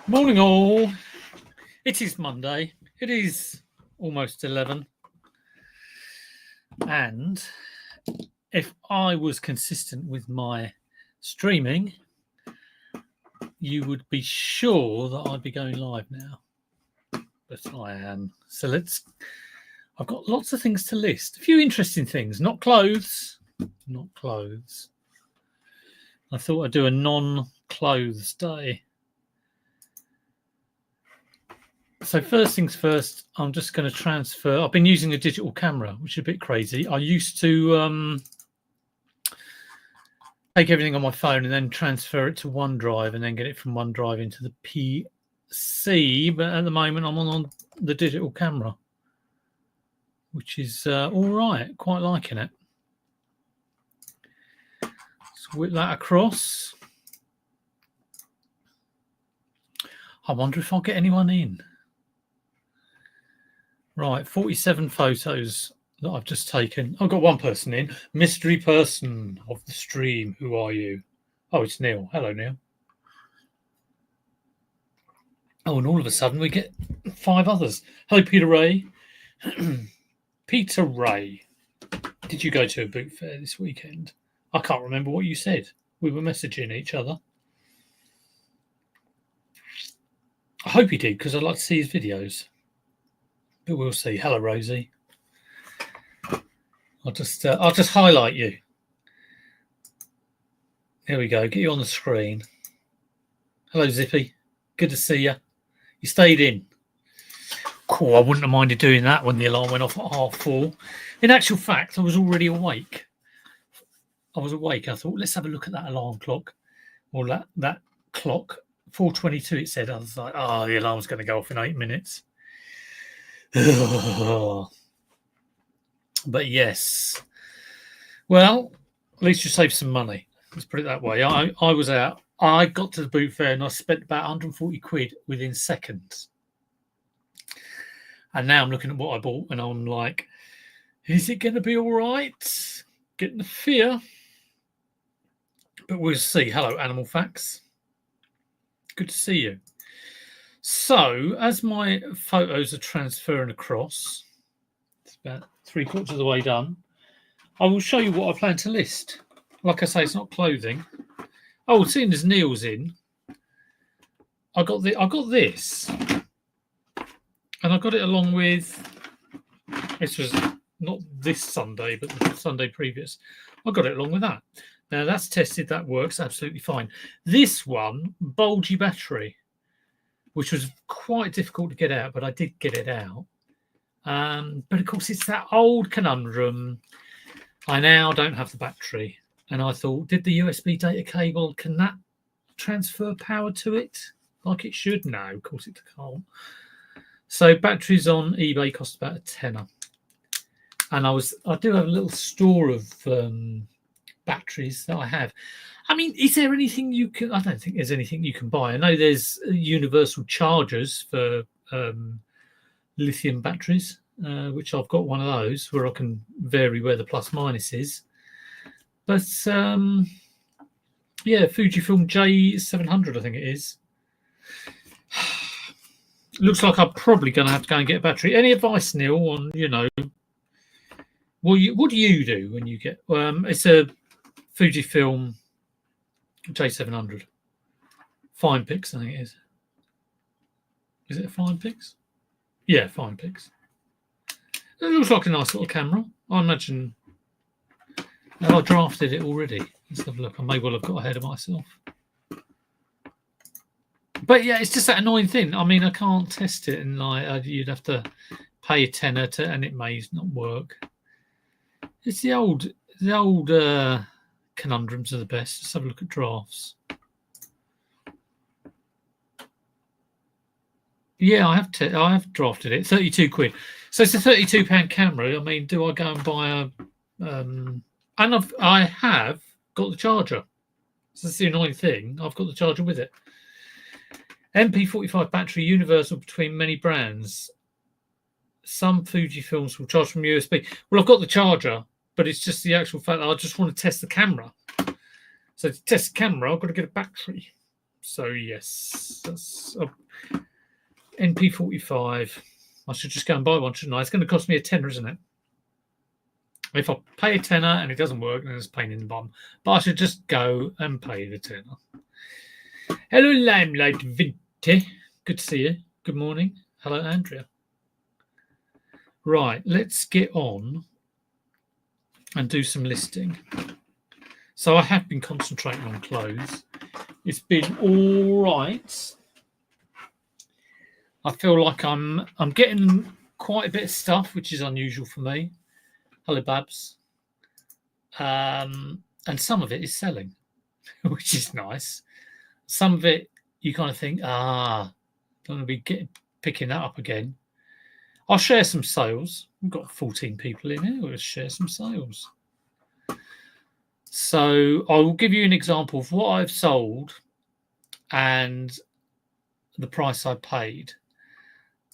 Morning all. It is Monday. It is almost 11. And if I was consistent with my streaming, you would be sure that I'd be going live now. But I am. So I've got lots of things to list. A few interesting things. Not clothes. Not clothes. I thought I'd do a non-clothes day. So first things first, I'm just going to transfer. I've been using a digital camera, which is a bit crazy. I used to take everything on my phone and then transfer it to OneDrive and then get it from OneDrive into the PC. But at the moment, I'm on the digital camera, which is all right. Quite liking it. Let's whip that across. I wonder if I'll get anyone in. Right, 47 photos that I've just taken. I've got one person in. Mystery person of the stream. Who are you? Oh, it's Neil. Hello, Neil. Oh, and all of a sudden we get 5 others. Hello, Peter Ray. Peter Ray. Did you go to a boot fair this weekend? I can't remember what you said. We were messaging each other. I hope he did, because I'd like to see his videos. But we'll see. Hello, Rosie. I'll just highlight you. There we go. Get you on the screen. Hello, Zippy. Good to see you. You stayed in. Cool. I wouldn't have minded doing that when the alarm went off at 4:30. In actual fact, I was already awake. I thought, let's have a look at that alarm clock. Or that clock. 4:22, it said. I was like, the alarm's going to go off in 8 minutes. But yes, well, at least you saved some money. Let's put it that way. I was out. I got to the boot fair and I spent about 140 quid within seconds. And now I'm looking at what I bought and I'm like, is it going to be all right? Getting the fear. But we'll see. Hello, Animal Facts. Good to see you. So, as my photos are transferring across, it's about 3/4 of the way done, I will show you what I plan to list. Like I say, it's not clothing. Oh, seeing as Neil's in, I got this, and I got it along with. This was not this Sunday, but the Sunday previous. I got it along with that. Now that's tested. That works absolutely fine. This one, bulgy battery, which was quite difficult to get out, but I did get it out. But of course, it's that old conundrum. I now don't have the battery. And I thought, did the USB data cable, can that transfer power to it like it should? No, of course it can't. So batteries on eBay cost about £10. And I do have a little store of batteries that I have. I mean, is there anything you can... I don't think there's anything you can buy. I know there's universal chargers for lithium batteries, which I've got one of those where I can vary where the plus minus is. But, yeah, Fujifilm J700, I think it is. Looks like I'm probably going to have to go and get a battery. Any advice, Neil, on, what do you do when you get... it's a Fujifilm J700. Fine Pix, I think it is. Is it a Fine Pix? Yeah, Fine Pix. It looks like a nice little camera. I imagine... I drafted it already. Let's have a look. I may well have got ahead of myself. But yeah, it's just that annoying thing. I mean, I can't test it, and you'd have to pay a tenner and it may not work. It's the old conundrums are the best. Let's have a look at drafts. Yeah, I have drafted it. 32 quid. So it's a £32 camera. I mean, do I go and buy a? And I have got the charger. So that's the annoying thing. I've got the charger with it. MP45 battery, universal between many brands. Some Fujifilms will charge from USB. Well, I've got the charger, but it's just the actual fact that I just want to test the camera. So to test the camera, I've got to get a battery. So yes, that's NP45. I should just go and buy one, shouldn't I? It's going to cost me a tenner, isn't it? If I pay a tenner and it doesn't work, then it's a pain in the bum. But I should just go and pay the tenner. Hello, Limelight Vinty. Good to see you. Good morning. Hello, Andrea. Right, let's get on and do some listing. So I have been concentrating on clothes. It's been all right. I feel like I'm getting quite a bit of stuff, which is unusual for me. Hello, Babs. And some of it is selling, which is nice. Some of it you kind of think, don't want to be picking that up again. I'll share some sales. We've got 14 people in here. We'll share some sales. So I will give you an example of what I've sold and the price I paid,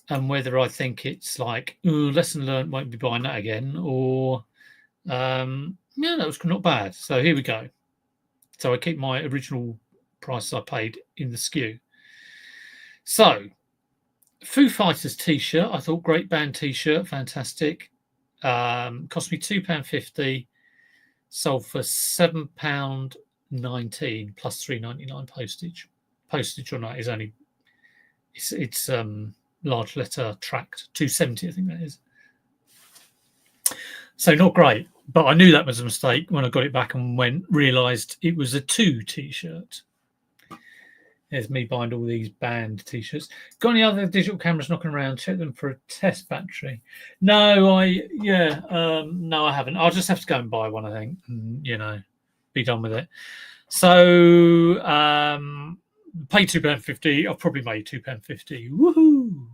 and whether I think it's like, lesson learned, won't be buying that again, or that was not bad. So here we go. So I keep my original price I paid in the SKU. So Foo Fighters t-shirt, I thought great band t-shirt, fantastic. Cost me £2.50, sold for £7.19 plus £3.99 postage. Postage on that is only it's large letter tracked, £2.70 I think that is. So not great, but I knew that was a mistake when I got it back and realised it was a 2 t-shirt. There's me buying all these band t-shirts. Got any other digital cameras knocking around? Check them for a test battery. No, I haven't. I'll just have to go and buy one, I think, and, be done with it. So pay £2.50. I've probably made £2.50. Woohoo!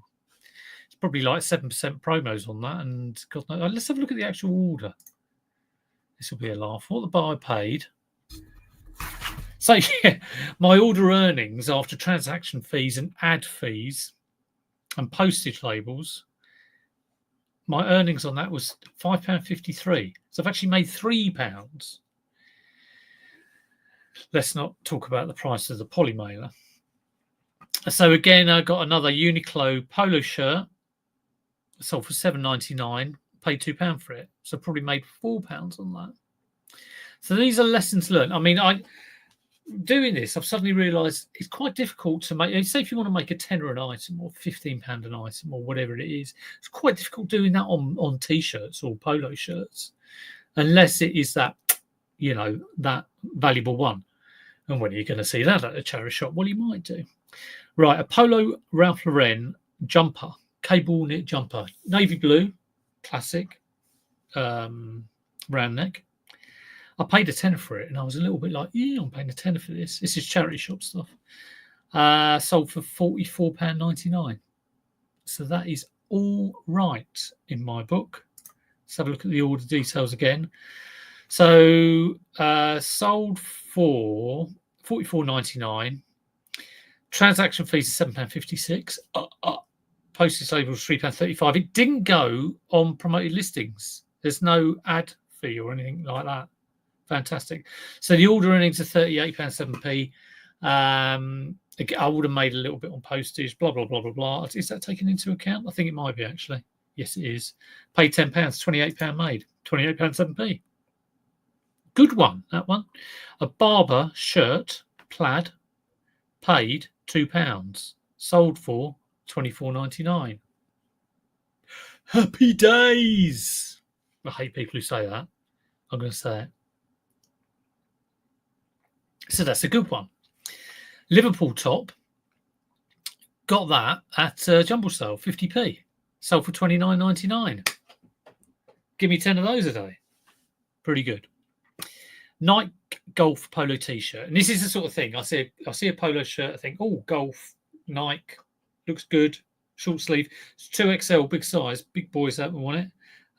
It's probably like 7% promos on that. And God knows, let's have a look at the actual order. This will be a laugh. What the buy paid. So, yeah, my order earnings after transaction fees and ad fees and postage labels, my earnings on that was £5.53. So I've actually made £3. Let's not talk about the price of the poly mailer. So again, I got another Uniqlo polo shirt, sold for £7.99, paid £2 for it. So probably made £4 on that. So these are lessons learned. I mean, doing this, I've suddenly realised it's quite difficult to make. Say if you want to make a tenner an item or £15 an item or whatever it is, it's quite difficult doing that on t-shirts or polo shirts, unless it is that that valuable one. And when are you going to see that at a charity shop? Well, you might do. Right, a polo Ralph Lauren jumper, cable knit jumper, navy blue, classic, round neck. I paid a tenner for it, and I was a little bit like, I'm paying a tenner for this. This is charity shop stuff. Sold for £44.99. So that is all right in my book. Let's have a look at the order details again. So sold for £44.99. Transaction fees are £7.56. Postage labels £3.35. It didn't go on promoted listings. There's no ad fee or anything like that. Fantastic. So the order earnings are £38.07p. I would have made a little bit on postage, blah, blah, blah, blah, blah. Is that taken into account? I think it might be, actually. Yes, it is. Paid £10, £28 made, £28.07p. Good one, that one. A Barber shirt, plaid, paid £2. Sold for £24.99. Happy days. I hate people who say that. I'm going to say it. So that's a good one. Liverpool top, got that at jumble sale, 50p. Sold for £29.99. Give me 10 of those a day. Pretty good. Nike golf polo t-shirt. And this is the sort of thing. I see a polo shirt, I think, golf, Nike, looks good. Short sleeve. It's 2XL, big size. Big boys that want it.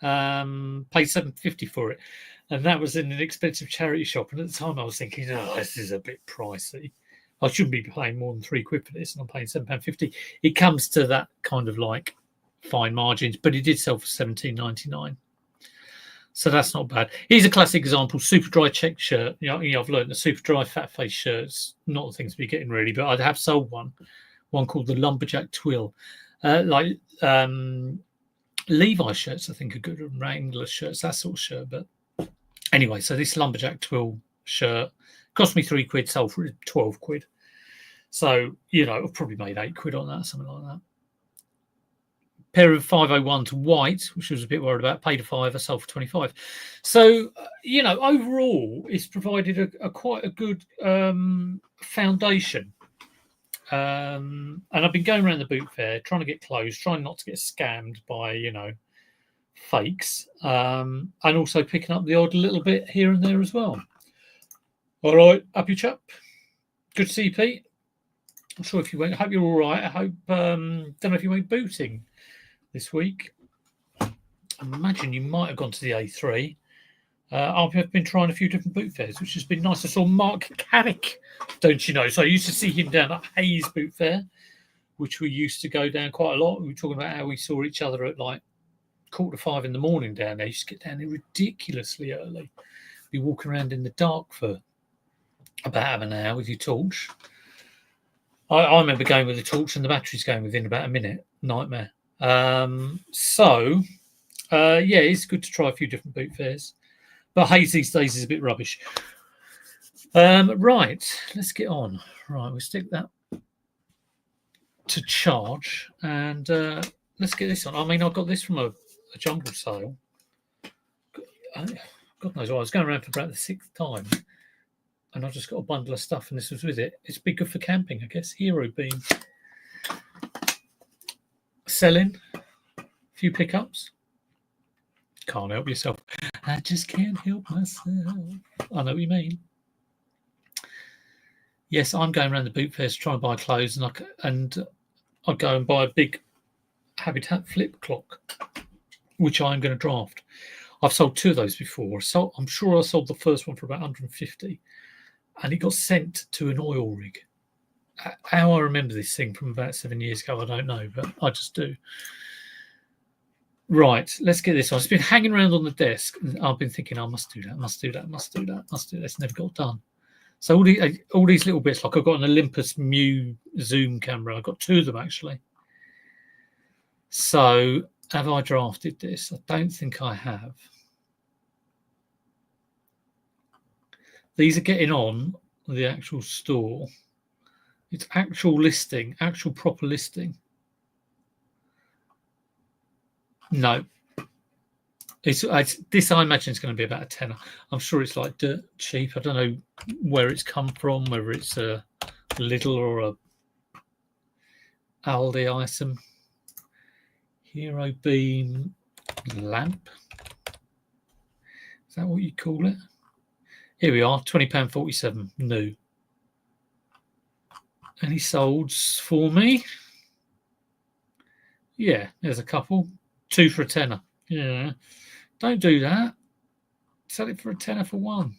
Paid £7.50 for it. And that was in an expensive charity shop. And at the time I was thinking, this is a bit pricey. I shouldn't be paying more than £3 for this. And I'm paying £7.50. It comes to that kind of like fine margins, but it did sell for £17.99. So that's not bad. Here's a classic example: super dry check shirt. I've learned the super dry fat face shirts not the things to be getting really, but I have sold one called the lumberjack twill, Levi shirts. I think are good, Wrangler shirts, that sort of shirt. But anyway, so this lumberjack twill shirt cost me £3, sold for £12. So I've probably made £8 on that, something like that. Pair of 501s white, which I was a bit worried about, paid a £5, sold for 25. So overall, it's provided a quite a good foundation. And I've been going around the boot fair, trying to get clothes, trying not to get scammed by fakes, and also picking up the odd little bit here and there as well. All right, happy chap. Good to see you, Pete. I'm sure if you went, I hope you're all right. I hope don't know if you went booting this week. I imagine you might have gone to the A3. I've been trying a few different boot fairs, which has been nice. I saw Mark Carrick, don't you know? So I used to see him down at Hayes Boot Fair, which we used to go down quite a lot. We were talking about how we saw each other at like 4:45 in the morning down there. You used to get down there ridiculously early. Be walking around in the dark for about an hour with your torch. I remember going with the torch and the batteries going within about a minute. Nightmare. It's good to try a few different boot fairs. But Hayes these days is a bit rubbish. Right, let's get on. Right, we'll stick that to charge and let's get this on. I mean, I got this from a jumble sale. God knows why. I was going around for about the 6th time and I just got a bundle of stuff and this was with it. It's be good for camping, I guess. Hero beam. Selling. A few pickups. Can't help yourself. I just can't help myself. I know what you mean. Yes, I'm going around the boot fairs to try and buy clothes, and I go and buy a big Habitat flip clock, which I'm going to draft. I've sold 2 of those before. So I'm sure I sold the first one for about 150, and it got sent to an oil rig. How I remember this thing from about 7 years ago, I don't know, but I just do. Right, let's get this on. It's been hanging around on the desk. And I've been thinking, I must do that, must do that, must do that, must do that. It's never got done. So all these little bits, like I've got an Olympus Mu zoom camera. I've got 2 of them, actually. So have I drafted this? I don't think I have. These are getting on the actual store. It's actual listing, actual proper listing. No, it's this. I imagine it's going to be about a tenner. I'm sure it's like dirt cheap. I don't know where it's come from, whether it's a Lidl or a Aldi item. Hero beam lamp. Is that what you call it? Here we are. £20.47 new. Any solds for me? Yeah, there's a couple. 2 for a tenner. Yeah. Don't do that. Sell it for a tenner for 1.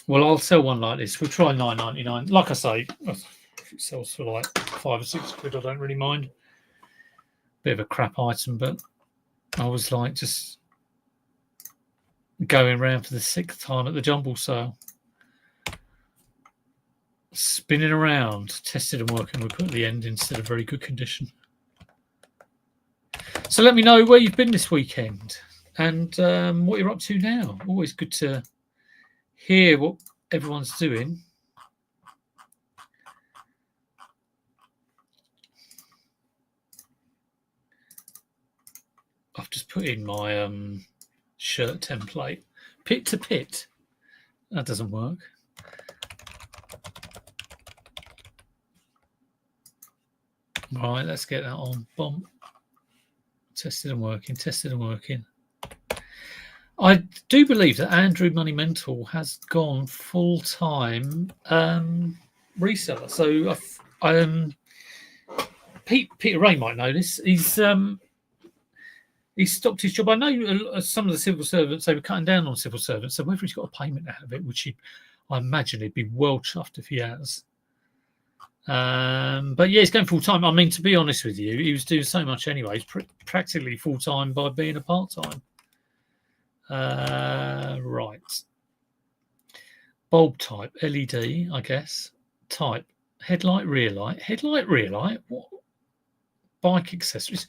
Well, I'll sell one like this. We'll try £9.99. Like I say, if it sells for like £5 or £6, I don't really mind. Bit of a crap item, but I was like just going around for the 6th time at the jumble sale. Spinning around, tested and working. We put at the end instead of very good condition. So let me know where you've been this weekend and what you're up to now. Always good to hear what everyone's doing. I've just put in my shirt template. Pit to pit. That doesn't work. Right, let's get that on. Boom. Tested and working, tested and working. I do believe that Andrew Moneymental has gone full-time reseller. So Peter Ray might know this. He's stopped his job. I know some of the civil servants, they were cutting down on civil servants. So whether he's got a payment out of it, which I imagine he'd be well chuffed if he has. But yeah, he's going full time. I mean, to be honest with you, he was doing so much anyway. He's practically full time by being a part time. Right. Bulb type, LED, I guess. Type, headlight, rear light. Headlight, rear light. What? Bike accessories.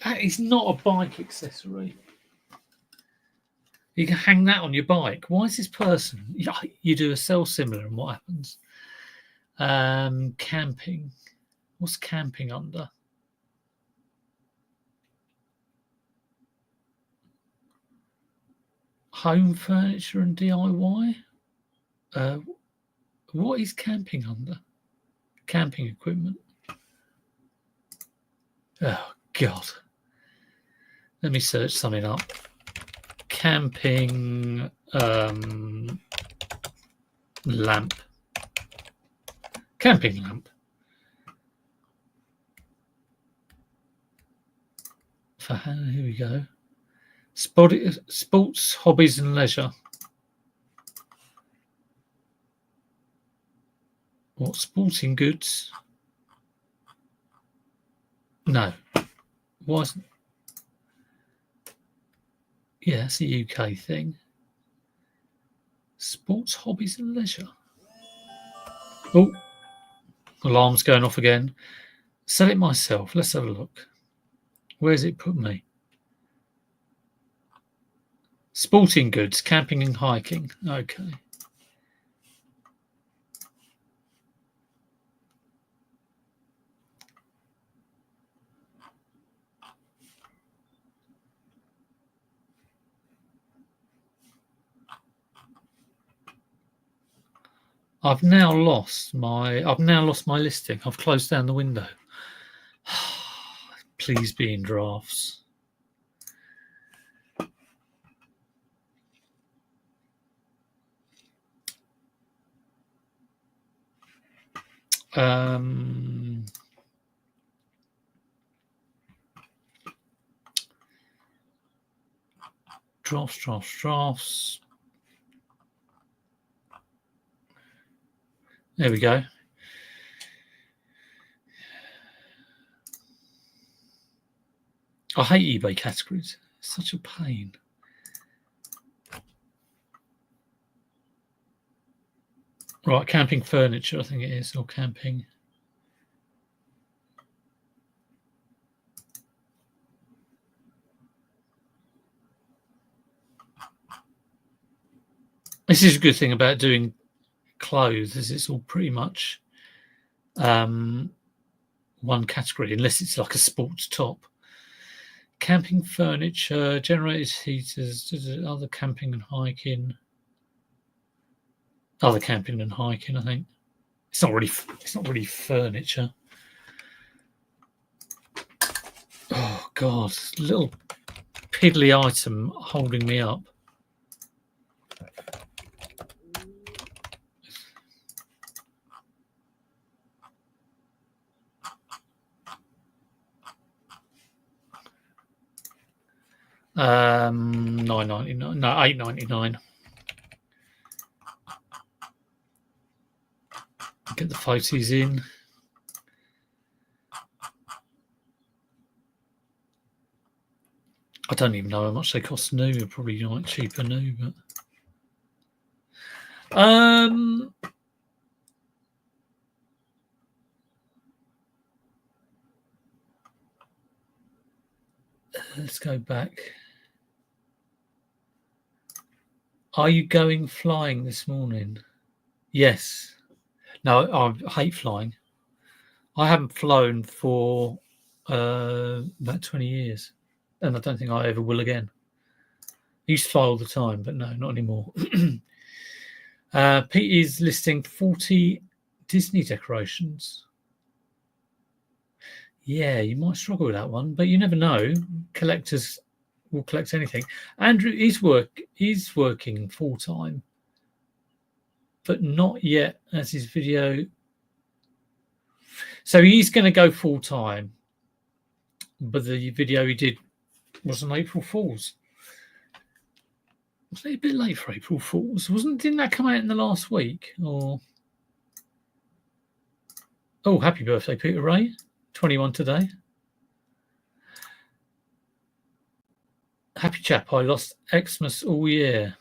That is not a bike accessory. You can hang that on your bike. Why is this person? You do a cell similar, and what happens? Camping. What's camping under? Home furniture and DIY. What is camping under? Camping equipment. Oh God. Let me search something up. Camping lamp. Camping lamp. Here we go. Sports, hobbies and leisure. What, sporting goods? No. Why isn't... Yeah, that's a UK thing. Sports, hobbies and leisure. Oh, alarm's going off again. Sell it myself. Let's have a look. Where's it put me? Sporting goods, camping and hiking. Okay. I've now lost my listing. I've closed down the window. Please be in drafts. Drafts. There we go. I hate eBay categories. It's such a pain. Right, camping furniture, I think it is, or camping. This is a good thing about doing clothes, is it's all pretty much one category, unless it's like a sports top. Camping furniture, generators, heaters, other camping and hiking. Other camping and hiking, I think. It's not really furniture. Oh God, little piddly item holding me up. $9.99. No, $8.99. Get the photos in. I don't even know how much they cost new. They're probably like cheaper new, but let's go back. Are you going flying this morning? Yes. No, I hate flying. I haven't flown for about 20 years, and I don't think I ever will again. I used to fly all the time, but no, not anymore. Pete is listing 40 Disney decorations. Yeah, you might struggle with that one, but you never know. Collectors will collect anything. Andrew is working full time, but not yet as his video. So he's going to go full time, but the video he did was on April Fool's. Was it a bit late for April Fool's? Didn't that come out in the last week? Or Oh, happy birthday, Peter Ray. 21 today. Happy chap. I lost Xmas all year.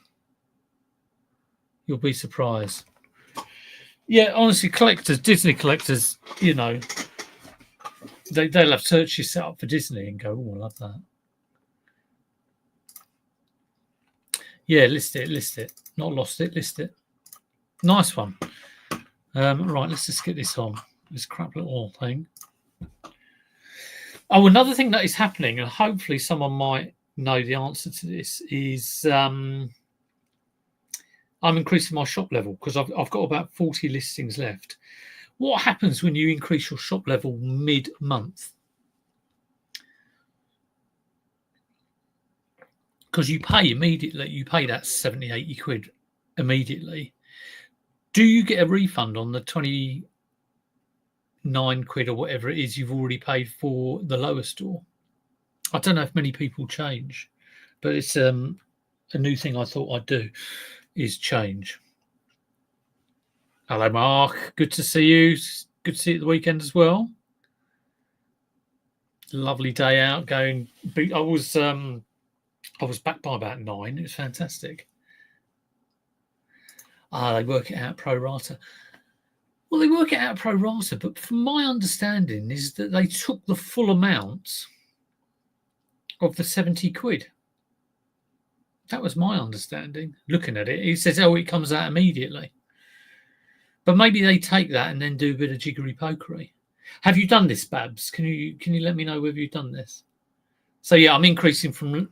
You'll be surprised. Yeah, honestly, collectors, Disney collectors, you know, they'll have searches set up for Disney and go, oh, I love that. Yeah, list it. Not lost it, list it. Nice one. Right, let's just get this on. This crap little thing. Oh, another thing that is happening, and hopefully someone might know the answer to this, is I'm increasing my shop level because I've got about 40 listings left. What happens when you increase your shop level mid-month? Because you pay immediately, you pay that 70, 80 quid immediately. Do you get a refund on the 29 quid or whatever it is you've already paid for the lower store? I don't know if many people change, but it's a new thing I thought I'd do is change. Hello, Mark. Good to see you. Good to see you at the weekend as well. Lovely day out going. I was back by about 9. It was fantastic. They work it out pro rata. Well, they work it out pro rata, but from my understanding is that they took the full amount of the 70 quid. That was my understanding. Looking at it, it says, oh, it comes out immediately. But maybe they take that and then do a bit of jiggery pokery. Have you done this, Babs? Can you let me know whether you've done this? So yeah, I'm increasing from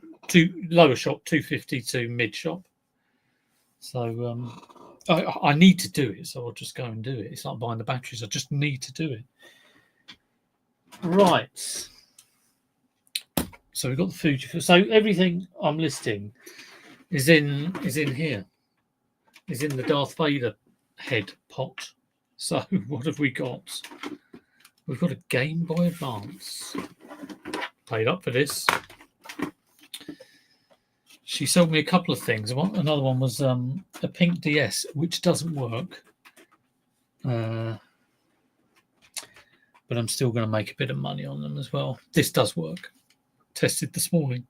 lower shop 250 to mid shop. So I need to do it, so I'll just go and do it. It's like buying the batteries. I just need to do it. Right. So we've got the food. So everything I'm listing is in here. Is in the Darth Vader head pot. So what have we got? We've got a Game Boy Advance. Paid up for this. She sold me a couple of things. Another one was a pink DS, which doesn't work. But I'm still going to make a bit of money on them as well. This does work. Tested this morning.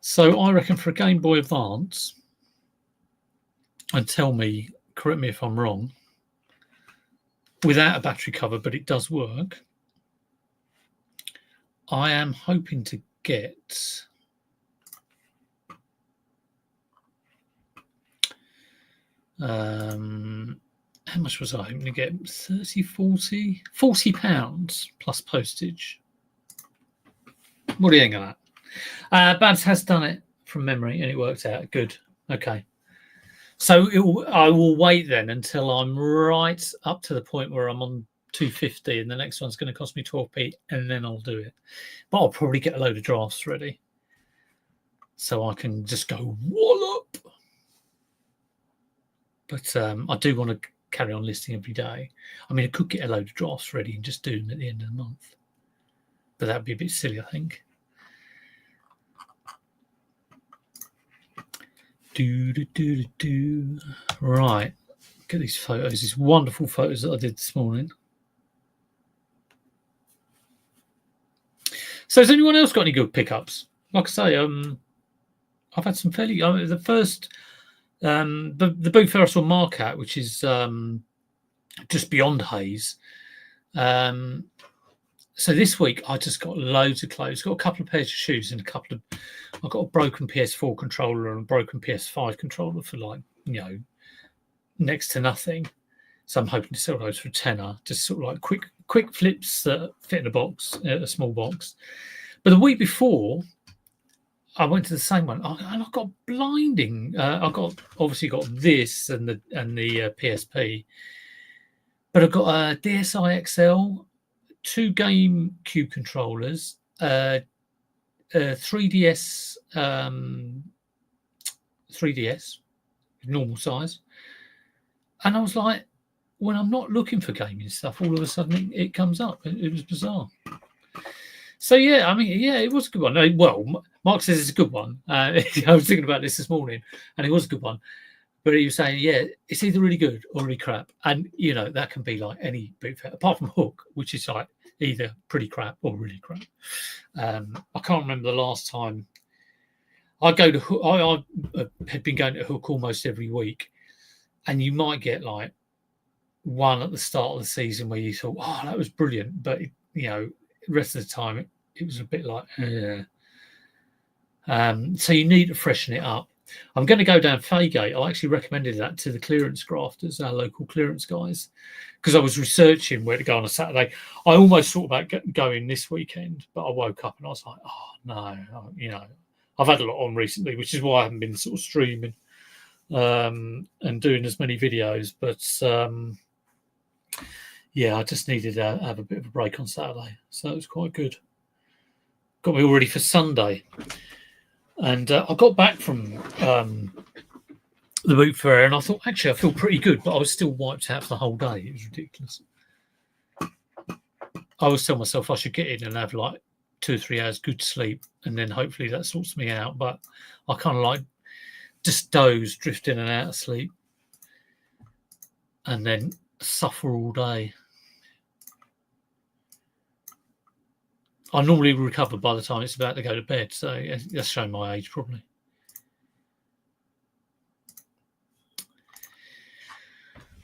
So I reckon for a Game Boy Advance, and correct me if I'm wrong, without a battery cover, but it does work, I am hoping to get how much was I hoping to get? 40 pounds plus postage. What do you think of that? Babs has done it from memory and it worked out. Good. Okay. So I will wait then until I'm right up to the point where I'm on 250 and the next one's going to cost me 12p and then I'll do it. But I'll probably get a load of drafts ready so I can just go wallop. But I do want to carry on listing every day. I mean, I could get a load of drafts ready and just do them at the end of the month. But that'd be a bit silly, I think. Right. Get these photos, these wonderful photos that I did this morning. So has anyone else got any good pickups? Like I say, I've had some fairly... the first... the booth fair I saw Mark at, which is just beyond Hayes. So this week I just got loads of clothes. Got a couple of pairs of shoes and I got a broken PS4 controller and a broken PS5 controller for next to nothing. So I'm hoping to sell those for a tenner. Just sort of like quick flips that fit in a box, a small box. But the week before, I went to the same one, and I got blinding. I obviously got this and the PSP, but I got a DSi XL, 2 GameCube controllers, 3DS, 3DS, normal size, and I was like, when I'm not looking for gaming stuff, all of a sudden it comes up. It was bizarre. So yeah, I mean, yeah, it was a good one. Well, Mark says it's a good one. I was thinking about this morning, and it was a good one. But he was saying, yeah, it's either really good or really crap. And, you know, that can be like any boot fair, apart from Hook, which is like either pretty crap or really crap. I can't remember the last time I go to Hook. I had been going to Hook almost every week. And you might get like one at the start of the season where you thought, oh, that was brilliant. But, you know, the rest of the time, it was a bit like, yeah. So you need to freshen it up. I'm going to go down Faygate. I actually recommended that to the clearance grafters, our local clearance guys, because I was researching where to go on a Saturday. I almost thought about going this weekend, but I woke up and I was like, oh, no, you know, I've had a lot on recently, which is why I haven't been sort of streaming and doing as many videos. But yeah, I just needed to have a bit of a break on Saturday. So it was quite good. Got me all ready for Sunday. And I got back from the boot fair and I thought, actually, I feel pretty good, but I was still wiped out for the whole day. It was ridiculous. I always tell myself I should get in and have like 2 or 3 hours good sleep, and then hopefully that sorts me out. But I kind of like just doze, drift in and out of sleep, and then suffer all day. I normally recover by the time it's about to go to bed, so that's showing my age probably.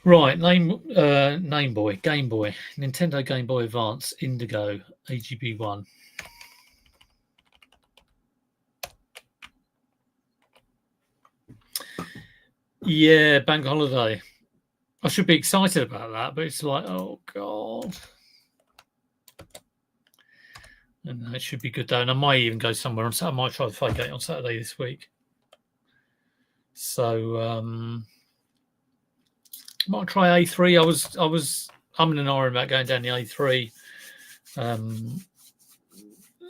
Right, Game Boy, Nintendo Game Boy Advance, Indigo, AGB1. Yeah, bank holiday. I should be excited about that, but it's like, oh God. And it should be good though. And I might even go somewhere on Saturday. I might try the Faygate on Saturday this week. So might try A3. I was humming and ahhing about going down the A3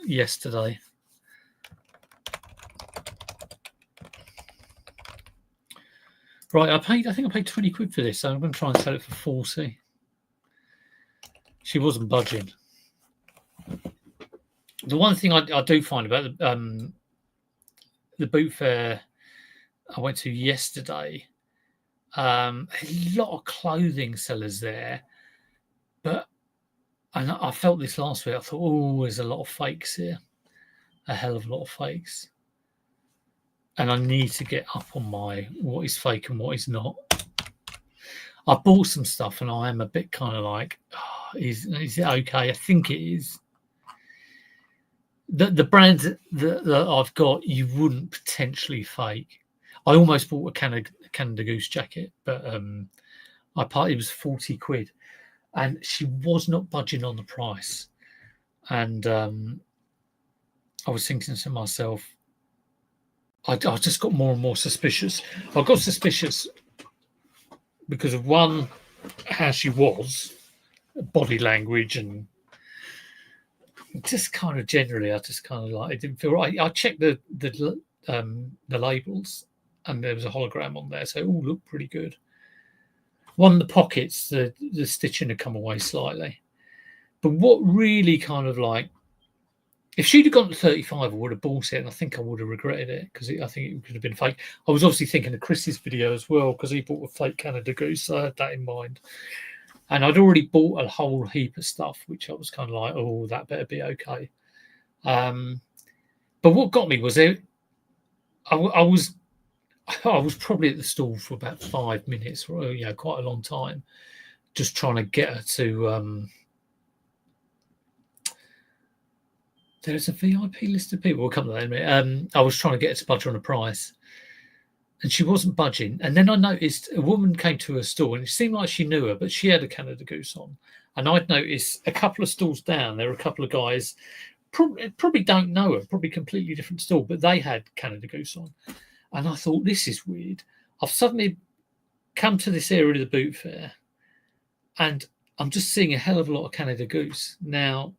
yesterday. Right, I think I paid 20 quid for this, so I'm going to try and sell it for 40. She wasn't budging. The one thing I do find about the boot fair I went to yesterday, a lot of clothing sellers there, but and I felt this last week. I thought, oh, there's a lot of fakes here, a hell of a lot of fakes, and I need to get up on my what is fake and what is not. I bought some stuff, and I am a bit kind of like, oh, is it okay? I think it is. The brands that I've got, you wouldn't potentially fake. I almost bought a Canada Goose jacket, but it was 40 quid, and she was not budging on the price. And I was thinking to myself, I just got more and more suspicious. I got suspicious because of one, how she was, body language, and just kind of generally, I just kind of like it didn't feel right. I checked the labels, and there was a hologram on there, so it all looked pretty good. One of the pockets, the stitching had come away slightly, but what really kind of like, if she'd have gone to 35, I would have bought it, and I think I would have regretted it because I think it could have been fake. I was obviously thinking of Chris's video as well because he bought a fake Canada Goose, so I had that in mind. And I'd already bought a whole heap of stuff, which I was kind of like, oh, that better be okay. But what got me was I was probably at the stall for about 5 minutes, or quite a long time, just trying to get her to. There's a VIP list of people. We'll come to that in a minute. I was trying to get her to budge on a price, and she wasn't budging. And then I noticed a woman came to her stall, and it seemed like she knew her, but she had a Canada Goose on. And I'd noticed a couple of stalls down, there were a couple of guys, probably don't know her, probably completely different stall, but they had Canada Goose on. And I thought, this is weird. I've suddenly come to this area of the boot fair, and I'm just seeing a hell of a lot of Canada Goose. Now,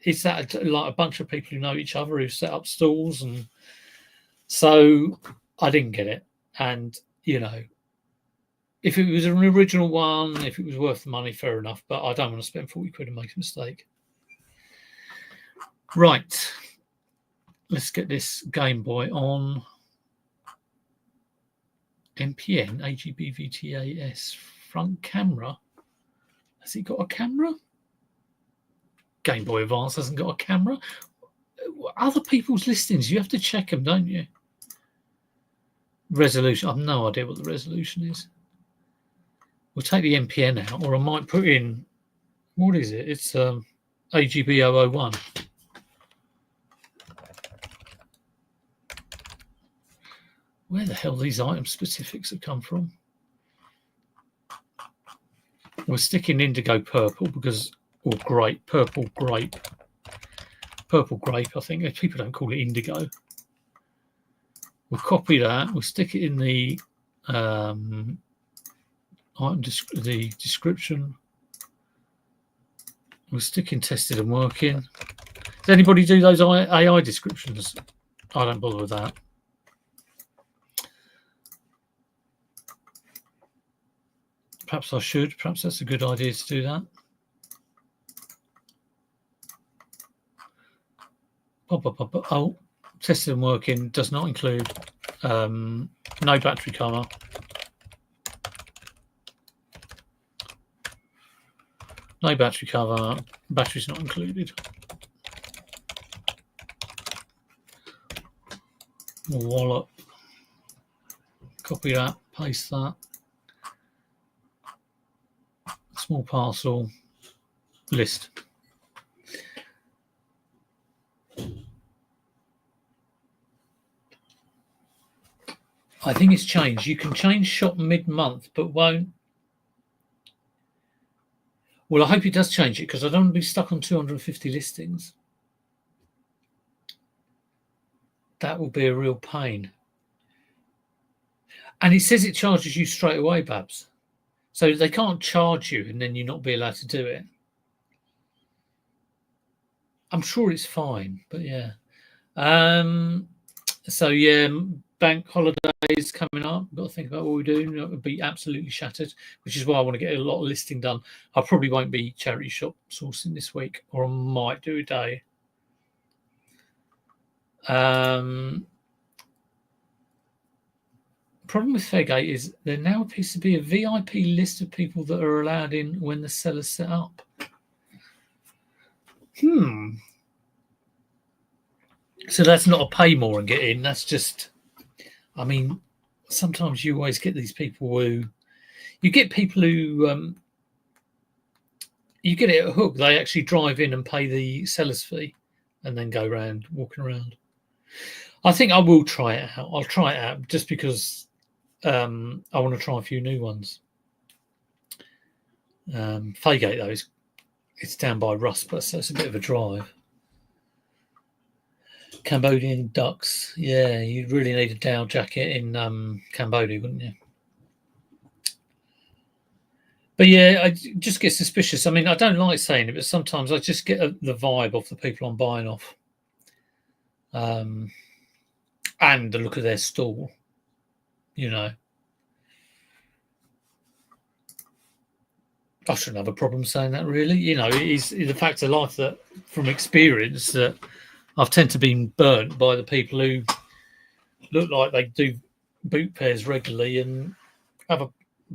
is that like a bunch of people who know each other who set up stalls? And so I didn't get it. And, if it was an original one, if it was worth the money, fair enough. But I don't want to spend 40 quid and make a mistake. Right. Let's get this Game Boy on. MPN AGBVTAS front camera. Has it got a camera? Game Boy Advance hasn't got a camera. Other people's listings, you have to check them, don't you? Resolution. I've no idea what the resolution is. We'll take the MPN out, or I might put in, what is it? It's AGB 001. Where the hell these item specifics have come from? We're sticking indigo purple because, or grape, purple grape. Purple grape, I think. People don't call it indigo. We'll copy that. We'll stick it in the item the description. We'll stick in tested and working. Does anybody do those AI descriptions? I don't bother with that. Perhaps I should. Perhaps that's a good idea to do that. Oh, tested and working does not include no battery cover. No battery cover. Battery's not included. Wallop. Copy that. Paste that. Small parcel list. I think it's changed. You can change shop mid-month, but won't. Well, I hope it does change it because I don't want to be stuck on 250 listings. That will be a real pain. And it says it charges you straight away, Babs. So they can't charge you and then you not be allowed to do it. I'm sure it's fine, but yeah. So yeah, bank holidays coming up. Got to think about what we're doing. It would be absolutely shattered, which is why I want to get a lot of listing done. I probably won't be charity shop sourcing this week, or I might do a day. Problem with Fairgate is there now appears to be a VIP list of people that are allowed in when the seller's set up. So that's not a pay more and get in. That's just, I mean, sometimes you always get these people who, you get people who, you get it at a hook. They actually drive in and pay the seller's fee and then go around, walking around. I think I will try it out. I'll try it out just because I want to try a few new ones. Fairgate, though, it's down by Rusper, so it's a bit of a drive. Cambodian ducks. Yeah, you'd really need a Dow jacket in Cambodia, wouldn't you? But yeah, I just get suspicious. I mean, I don't like saying it, but sometimes I just get the vibe of the people I'm buying off. And the look of their stall, you know. I shouldn't have a problem saying that, really. You know, it is the fact of life that, from experience, that I've tend to be burnt by the people who look like they do boot pairs regularly and have a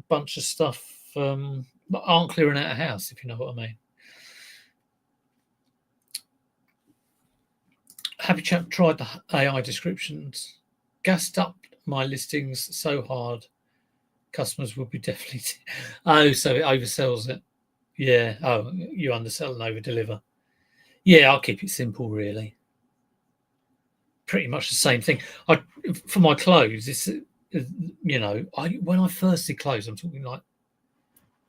bunch of stuff but aren't clearing out a house, if you know what I mean. Happy Chap tried the AI descriptions, gassed up my listings so hard, customers would be definitely. So it oversells it. Yeah. Oh, you undersell and over-deliver. Yeah, I'll keep it simple, really. Pretty much the same thing. For my clothes, it's, you know, when I first did clothes, I'm talking like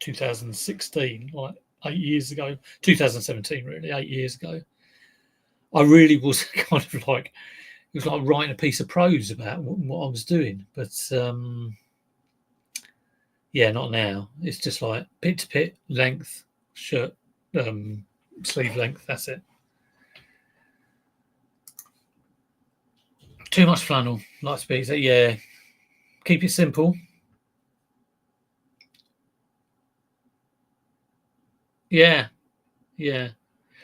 2016, like 8 years ago, 2017, really, 8 years ago. I really was kind of like, it was like writing a piece of prose about what I was doing. But yeah, not now. It's just like pit to pit, length, shirt, sleeve length. That's it. Too much flannel. Like to be, so yeah. Keep it simple. Yeah, yeah.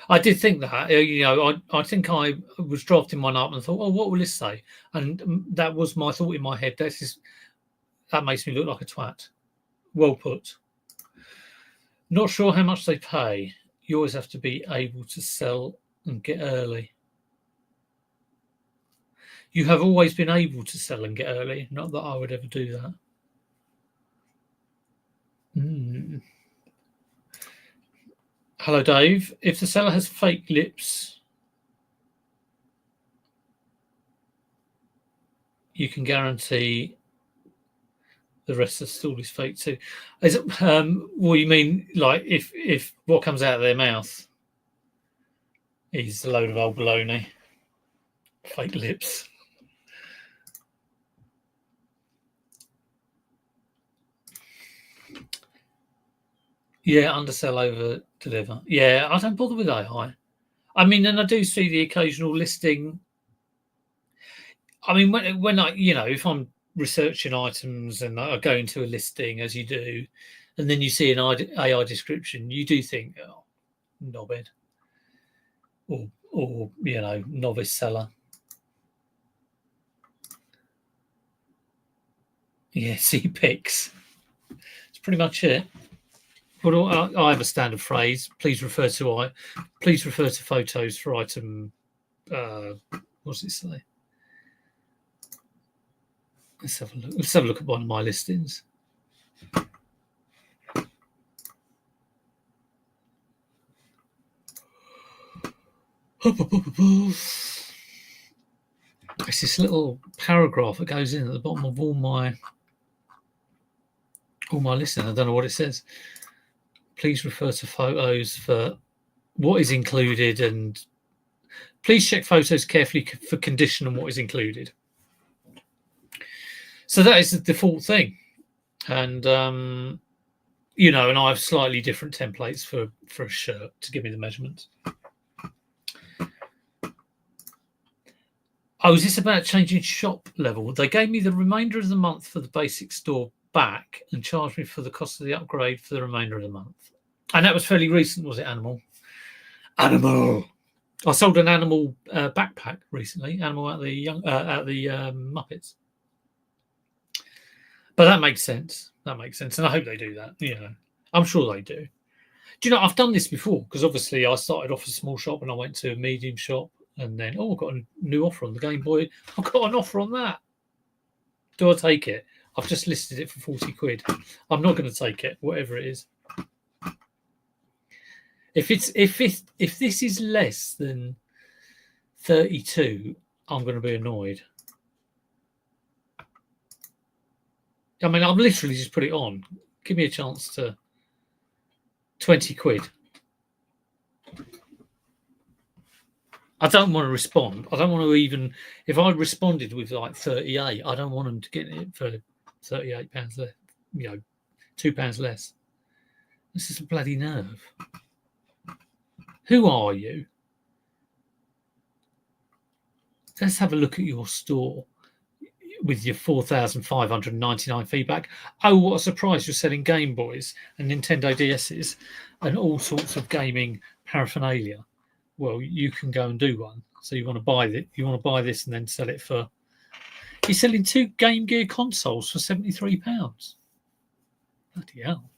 I did think that. You know, I think I was drafting one up and thought, oh, what will this say? And that was my thought in my head. This is That makes me look like a twat. Well put. Not sure how much they pay. You always have to be able to sell and get early. You have always been able to sell and get early. Not that I would ever do that. Hello, Dave. If the seller has fake lips, you can guarantee the rest of the stall is fake too. Is it, well, you mean like if what comes out of their mouth is a load of old baloney, fake lips? Yeah, undersell, over deliver. Yeah, I don't bother with AI. I mean, and I do see the occasional listing. I mean, when I, if I'm researching items and I go into a listing as you do, and then you see an AI description, you do think, oh, knobhead, or novice seller. Yeah, see pics. It's pretty much it. But I have a standard phrase. Please refer to photos for item. What does it say? Let's have a look. Let's have a look at one of my listings. It's this little paragraph that goes in at the bottom of all my listings. I don't know what it says. Please refer to photos for what is included, and please check photos carefully for condition and what is included. So that is the default thing, and and I have slightly different templates for a shirt to give me the measurements. Oh, is this about changing shop level? They gave me the remainder of the month for the basic store back and charged me for the cost of the upgrade for the remainder of the month. And that was fairly recent, was it, Animal? Animal. I sold an Animal backpack recently. Animal at the Muppets. But that makes sense. That makes sense, and I hope they do that. I'm sure they do. Do you know, I've done this before, because obviously I started off a small shop and I went to a medium shop, and then, I've got a new offer on the Game Boy. I've got an offer on that. Do I take it? I've just listed it for 40 quid. I'm not going to take it, whatever it is. If this is less than 32, I'm going to be annoyed. I mean, I've literally just put it on. Give me a chance to 20 quid. I don't want to respond. I don't want to even, if I responded with like 38, I don't want them to get it for £38 less, £2 less. This is a bloody nerve. Who are you? Let's have a look at your store with your 4,599 feedback. Oh, what a surprise, you're selling Game Boys and Nintendo DSs and all sorts of gaming paraphernalia. Well, you can go and do one. So you want to buy it? You want to buy this and then sell it for? You're selling 2 Game Gear consoles for £73. Bloody hell!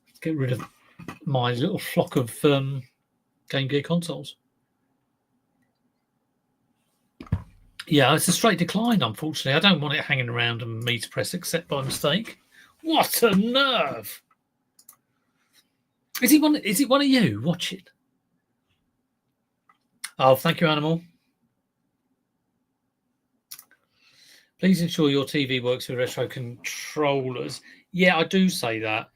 Let's get rid of my little flock of Game Gear consoles. Yeah, it's a straight decline. Unfortunately, I don't want it hanging around and me to press accept by mistake. What a nerve! Is it one of you watching? Oh, thank you, Animal. Please ensure your TV works with retro controllers. Yeah, I do say that.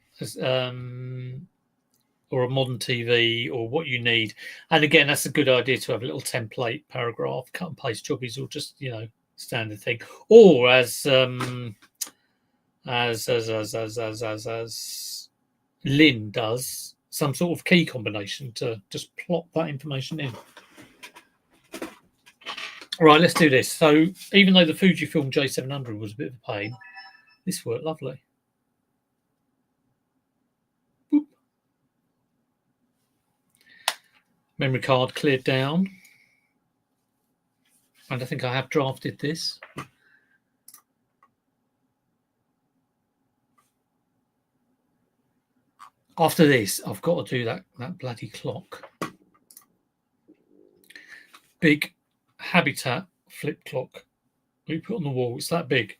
Or a modern TV, or what you need. And again, that's a good idea to have a little template paragraph, cut and paste jobbies, or just standard thing. Or as Lynn does, some sort of key combination to just plop that information in. Right, let's do this. So even though the Fujifilm J700 was a bit of a pain, this worked lovely. Boop. Memory card cleared down. And I think I have drafted this. After this, I've got to do that bloody clock. Big Habitat flip clock. We put on the wall. It's that big.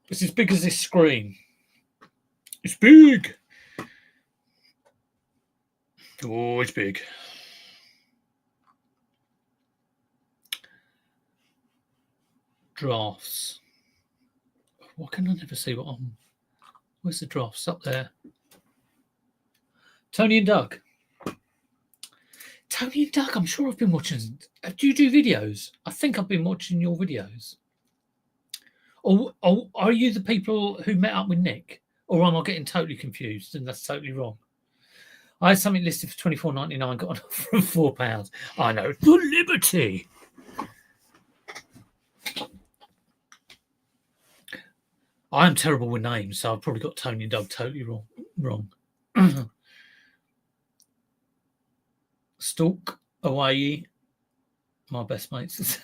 It's as big as this screen. It's big. Oh, it's big. Drafts. Why can I never see what I'm... Where's the drafts? Up there. Tony and Doug. Tony and Doug, I'm sure I've been watching... Do you do videos? I think I've been watching your videos. Or are you the people who met up with Nick? Or am I getting totally confused and that's totally wrong? I had something listed for $24.99, got an offer of £4. I know. The Liberty. I'm terrible with names, so I've probably got Tony and Doug totally wrong. Stalk away, my best mates.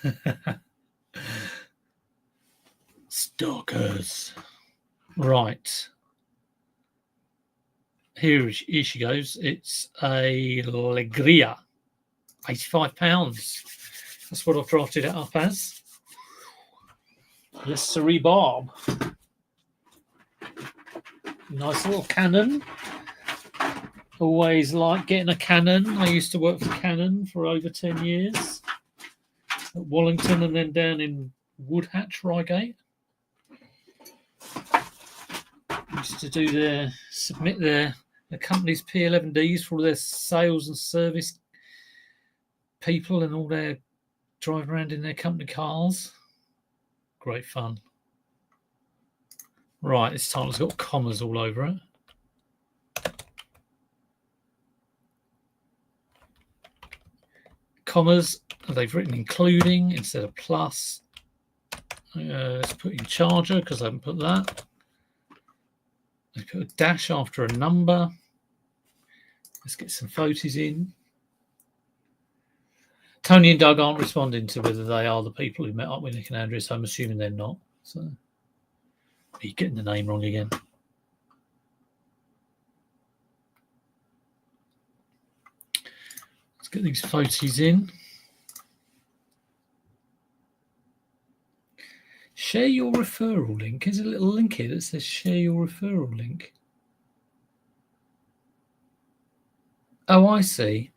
Stalkers. Right. Here she goes. It's a Alegria. £85. That's what I've drafted it up as. Yes, sirree, Bob. Nice little Canon. Always like getting a Canon. I used to work for Canon for over 10 years at Wallington and then down in Woodhatch, Reigate. Used to submit the company's P11Ds for all their sales and service people and all their driving around in their company cars. Great fun. Right, this time it's got commas all over it. Commas, they've written including instead of plus. Let's put in charger because I haven't put that. They put a dash after a number. Let's get some photos in. Tony and Doug aren't responding to whether they are the people who met up with Nick and Andrew, so I'm assuming they're not. So you're getting the name wrong again. Let's get these photos in. Share your referral link. There's a little link here that says share your referral link. Oh, I see.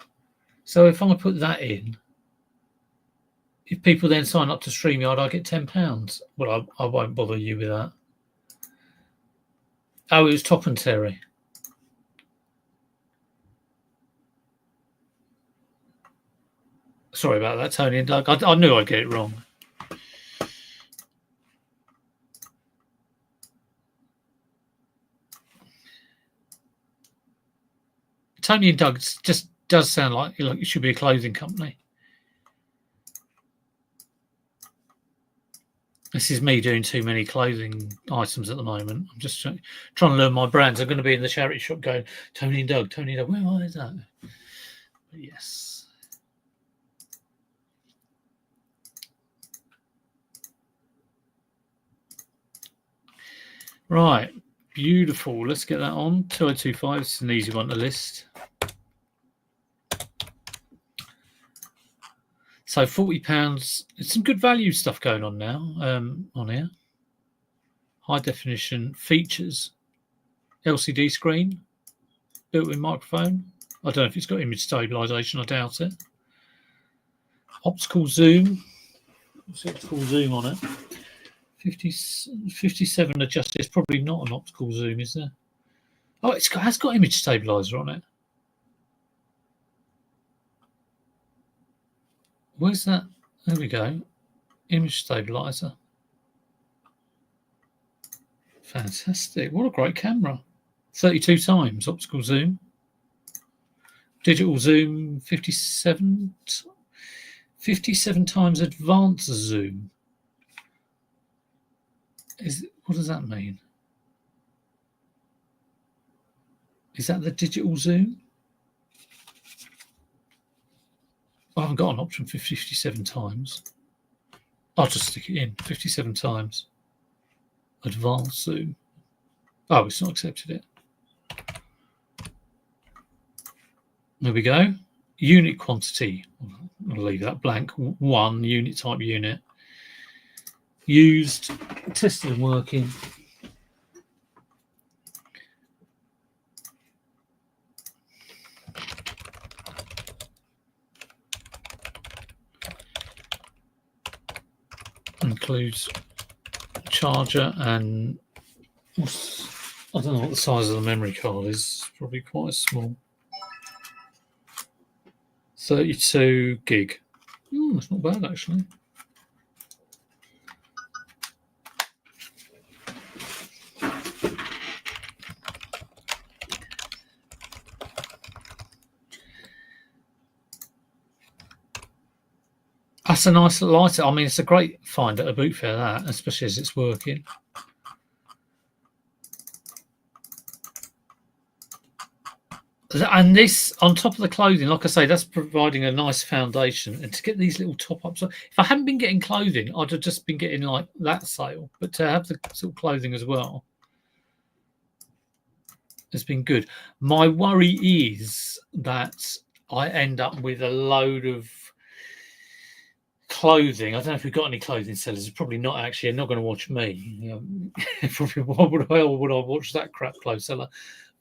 So if I put that in, if people then sign up to StreamYard, I get £10. Well, I won't bother you with that. Oh, it was Top and Terry. Sorry about that, Tony and Doug. I knew I'd get it wrong. Tony and Doug just does sound like it should be a clothing company. This is me doing too many clothing items at the moment. I'm just trying to learn my brands. I'm going to be in the charity shop going, Tony and Doug, where is that? But yes. Right. Beautiful. Let's get that on. 2025. It's an easy one to list. So £40. It's some good value stuff going on now on here. High definition features. LCD screen. Built-in microphone. I don't know if it's got image stabilization. I doubt it. Optical zoom. What's the optical zoom on it? 57 adjusted. It's probably not an optical zoom, is there? Oh, it has got image stabilizer on it. Where's that? There we go. Image stabilizer. Fantastic. What a great camera. 32 times optical zoom. Digital zoom 57 times advanced zoom. What does that mean? Is that the digital zoom? I haven't got an option for 57 times. I'll just stick it in. 57 times. Advanced zoom. Oh, it's not accepted it. There we go. Unit quantity. I'll leave that blank. 1 unit type unit. Used, tested and working. Includes charger and I don't know what the size of the memory card is. It's probably quite small. 32 gig. That's not bad actually. That's a nice lighter. I mean, it's a great find at a boot fair, that, especially as it's working. And this, on top of the clothing, like I say, that's providing a nice foundation. And to get these little top-ups, if I hadn't been getting clothing, I'd have just been getting like that sale. But to have the sort of clothing as well has been good. My worry is that I end up with a load of clothing. I don't know if we've got any clothing sellers. It's probably not actually. They're not going to watch me. You know, probably why would I watch that crap clothes seller?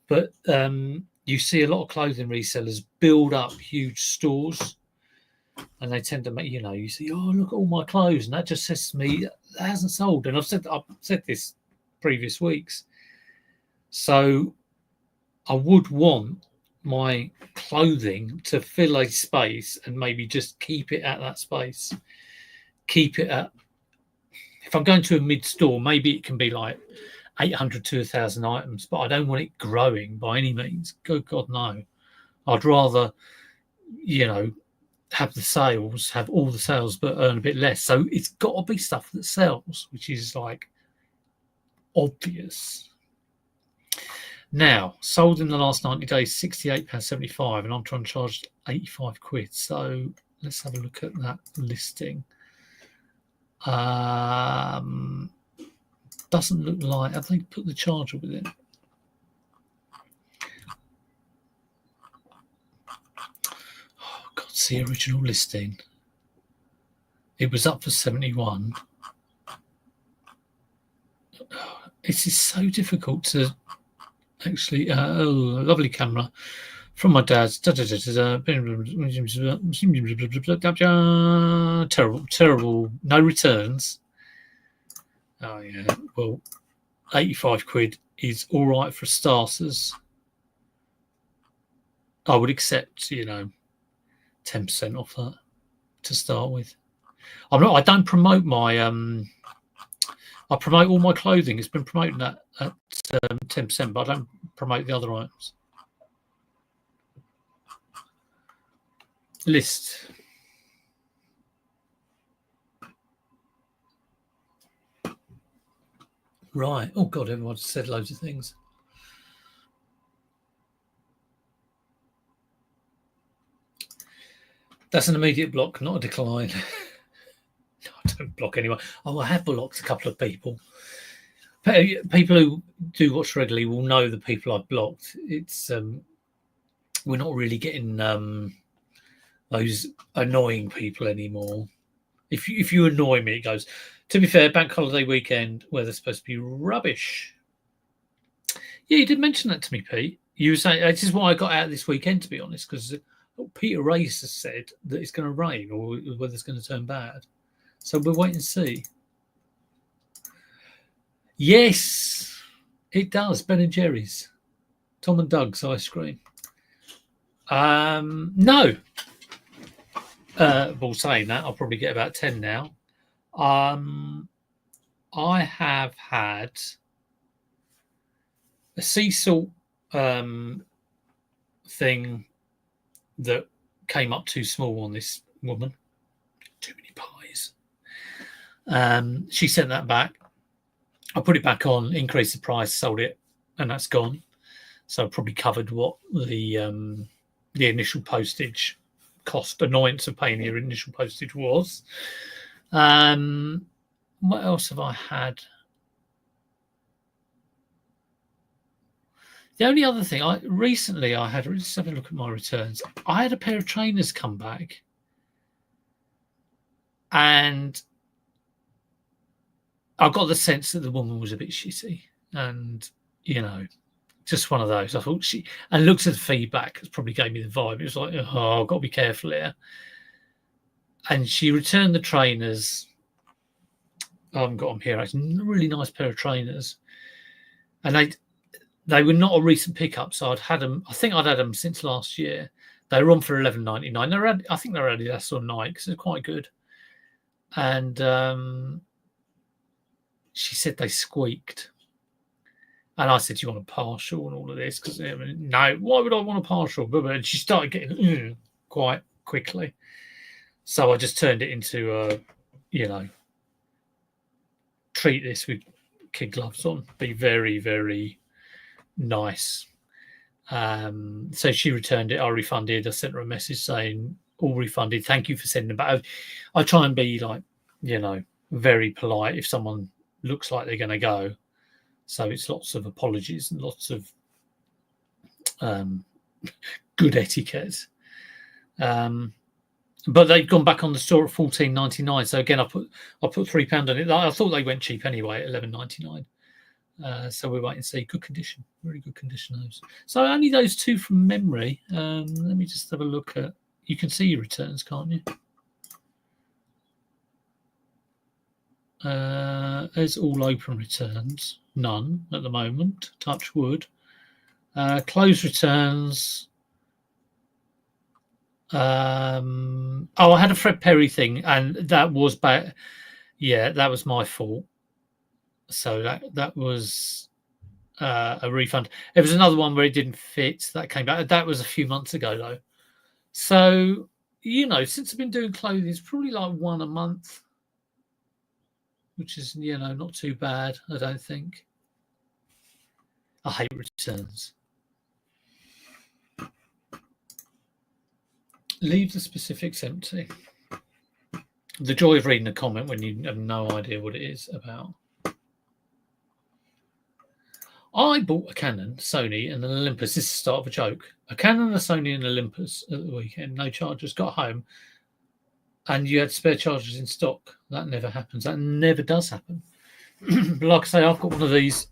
But you see a lot of clothing resellers build up huge stores, and they tend to make, you know, you see, oh, look at all my clothes, and that just says to me that hasn't sold. And I've said this previous weeks. So I would want my clothing to fill a space and maybe just keep it at that space. Keep it at, if I'm going to a mid store, maybe it can be like 800 to 1,000 items, but I don't want it growing by any means. Good God, no. I'd rather, you know, have all the sales, but earn a bit less. So it's got to be stuff that sells, which is like obvious. Now, sold in the last 90 days, £68.75, and I'm trying to charge 85 quid. So let's have a look at that listing. Doesn't look like, have they put the charger with it? Oh, God, it's the original listing. It was up for 71. This is so difficult to actually, lovely camera from my dad's. Terrible. No returns. Oh yeah. Well, 85 quid is all right for starters. I would accept, 10% off that to start with. I don't promote my I promote all my clothing. It's been promoting that at 10%, but I don't promote the other items. List. Right. Oh, God, everyone's said loads of things. That's an immediate block, not a decline. No, I don't block anyone. Oh, I have blocked a couple of people. People who do watch regularly will know the people I've blocked. It's we're not really getting those annoying people anymore. If you annoy me, it goes. To be fair, bank holiday weekend weather's supposed to be rubbish. Yeah, you did mention that to me, Pete. You were saying this is why I got out this weekend, to be honest, because Peter Race has said that it's going to rain or the weather's going to turn bad. So we'll wait and see. Yes, it does. Ben and Jerry's, Tom and Doug's ice cream. No. Well, saying that, I'll probably get about 10 now. I have had a sea salt thing that came up too small on this woman. Too many pies. She sent that back. I put it back on, increased the price, sold it, and that's gone. So I probably covered what the initial postage cost, annoyance of paying the initial postage was. What else have I had? The only other thing, recently I had, let's have a look at my returns. I had a pair of trainers come back, and I got the sense that the woman was a bit shitty, and just one of those. I thought and looked at the feedback, it probably gave me the vibe. It was like, oh, I've got to be careful here. And she returned the trainers. I haven't got them here. It's a really nice pair of trainers, and they were not a recent pickup, so I'd had them. I think I'd had them since last year. They were on for $11.99. I think they're Adidas or Nike, because they're quite good. And she said they squeaked, and I said, "Do you want a partial and all of this?" Because no, why would I want a partial? And she started getting quite quickly, so I just turned it into treat this with kid gloves on. Be very, very nice. So she returned it. I refunded. I sent her a message saying all refunded. Thank you for sending them back. I try and be very polite if someone looks like they're going to go. So it's lots of apologies and lots of good etiquette. But they've gone back on the store at $14.99. So again, I put £3 on it. I thought they went cheap anyway at $11.99. So we'll wait and see. Good condition, very good condition those. So only those two from memory. Let me just have a look at. You can see your returns, can't you? There's all open returns. None at the moment. Touch wood. Closed returns. I had a Fred Perry thing, and that was bad. Yeah, that was my fault. So that was a refund. There was another one where it didn't fit. That came back. That was a few months ago, though. So, since I've been doing clothing, it's probably like one a month, which is, not too bad, I don't think. I hate returns. Leave the specifics empty. The joy of reading a comment when you have no idea what it is about. I bought a Canon, Sony, and an Olympus. This is the start of a joke. A Canon, a Sony, and an Olympus at the weekend. No chargers. Got home, and you had spare chargers in stock. That never happens. That never does happen. Like I say, I've got one of these.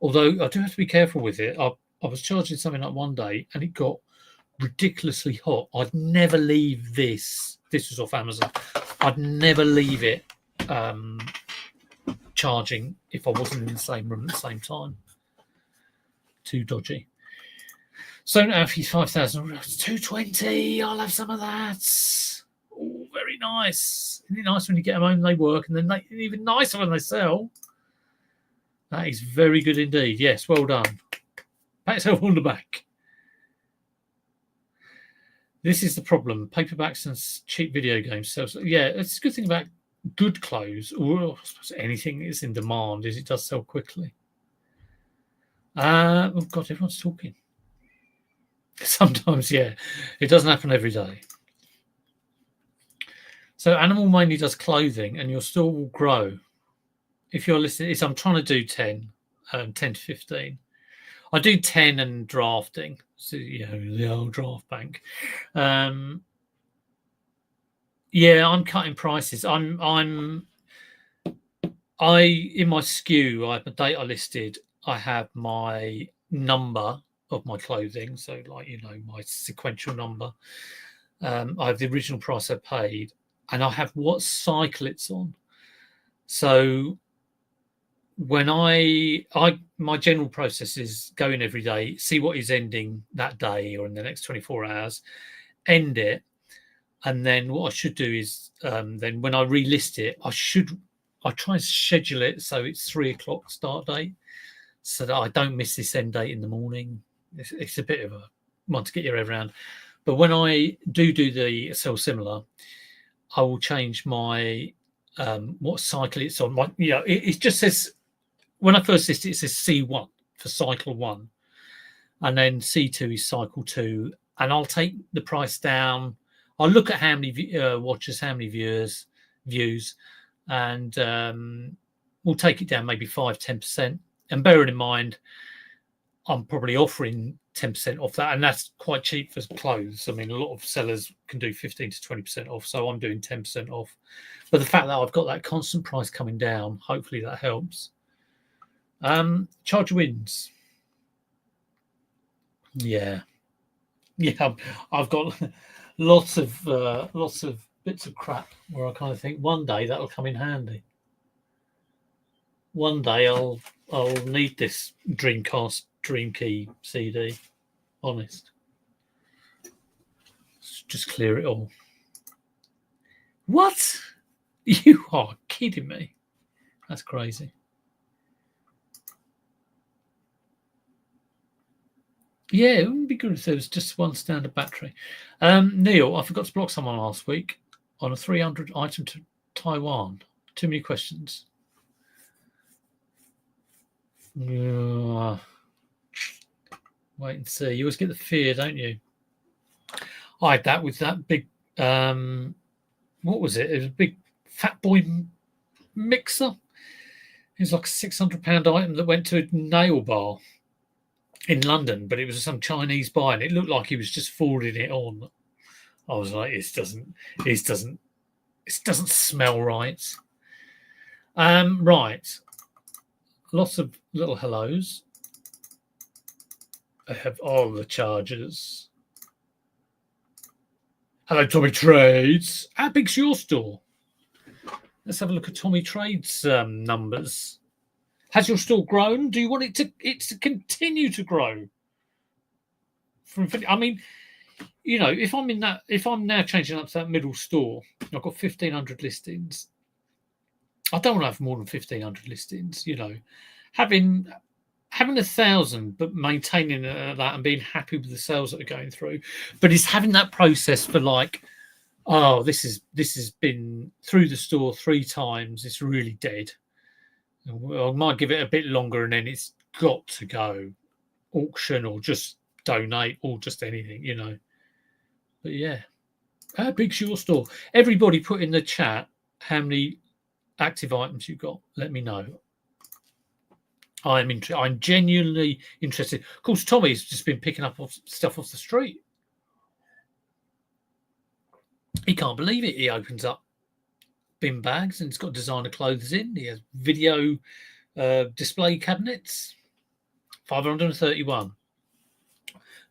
Although I do have to be careful with it. I was charging something like one day, and it got ridiculously hot. I'd never leave this. This was off Amazon. I'd never leave it charging if I wasn't in the same room at the same time. Too dodgy. So now for 5,000, 220. I'll have some of that. Oh, very nice. Isn't it nice when you get them home and they work, and then even nicer when they sell? That is very good indeed. Yes, well done. Pat yourself on the back. This is the problem. Paperbacks and cheap video games sell. Yeah, it's a good thing about good clothes, or I suppose anything that's in demand, is it does sell quickly. Oh, God, everyone's talking. Sometimes, yeah. It doesn't happen every day. So Animal mainly does clothing, and your store will grow. If you're listening, I'm trying to do 10 to 15. I do 10 and drafting. So, the old draft bank. Yeah, I'm cutting prices. In my SKU, I have the date I listed. I have my number of my clothing. So, my sequential number. I have the original price I paid, and I have what cycle it's on. So when my general process is go in every day, see what is ending that day or in the next 24 hours, end it, and then what I should do is then when I relist it, I try and schedule it so it's 3:00 start date, so that I don't miss this end date in the morning. It's a bit of a one to get your head around, but when I do the sell similar, I will change my what cycle it's on. It just says. When I first list it, it says C1 for cycle 1, and then C2 is cycle 2, and I'll take the price down. I'll look at how many watchers, how many views, and we'll take it down maybe 5-10%. And bearing in mind, I'm probably offering 10% off that, and that's quite cheap for clothes. I mean, a lot of sellers can do 15 to 20% off, so I'm doing 10% off. But the fact that I've got that constant price coming down, hopefully that helps. Charger wins. Yeah, I've got lots of bits of crap where I kind of think one day that'll come in handy. One day I'll need this Dreamcast Dream Key CD. Honest. Let's just clear it all. What? You are kidding me. That's crazy. Yeah, it wouldn't be good if there was just one standard battery. Neil, I forgot to block someone last week on a 300 item to Taiwan. Too many questions. Wait and see. You always get the fear, don't you? I had that with that big, what was it? It was a big Fat Boy mixer. It was like a £600 item that went to a nail bar in London, but it was some Chinese buy, and it looked like he was just forwarding it on. I was like, it doesn't smell right. Right. Lots of little hellos. I have all the chargers. Hello, Tommy Trades. How big's your store? Let's have a look at Tommy Trades' numbers. Has your store grown? Do you want it to continue to grow? I mean, you know, if I'm now changing up to that middle store, I've got 1,500 listings. I don't want to have more than 1,500 listings. You know, having 1,000, but maintaining that and being happy with the sales that are going through. But it's having that process for like, oh, this has been through the store 3 times. It's really dead. I might give it a bit longer, and then it's got to go auction or just donate or just anything, you know. But yeah, how big's your store? Everybody put in the chat how many active items you've got. Let me know. I'm genuinely interested. Of course, Tommy's just been picking up stuff off the street. He can't believe it. He opens up bin bags and it's got designer clothes in. He has video display cabinets. 531.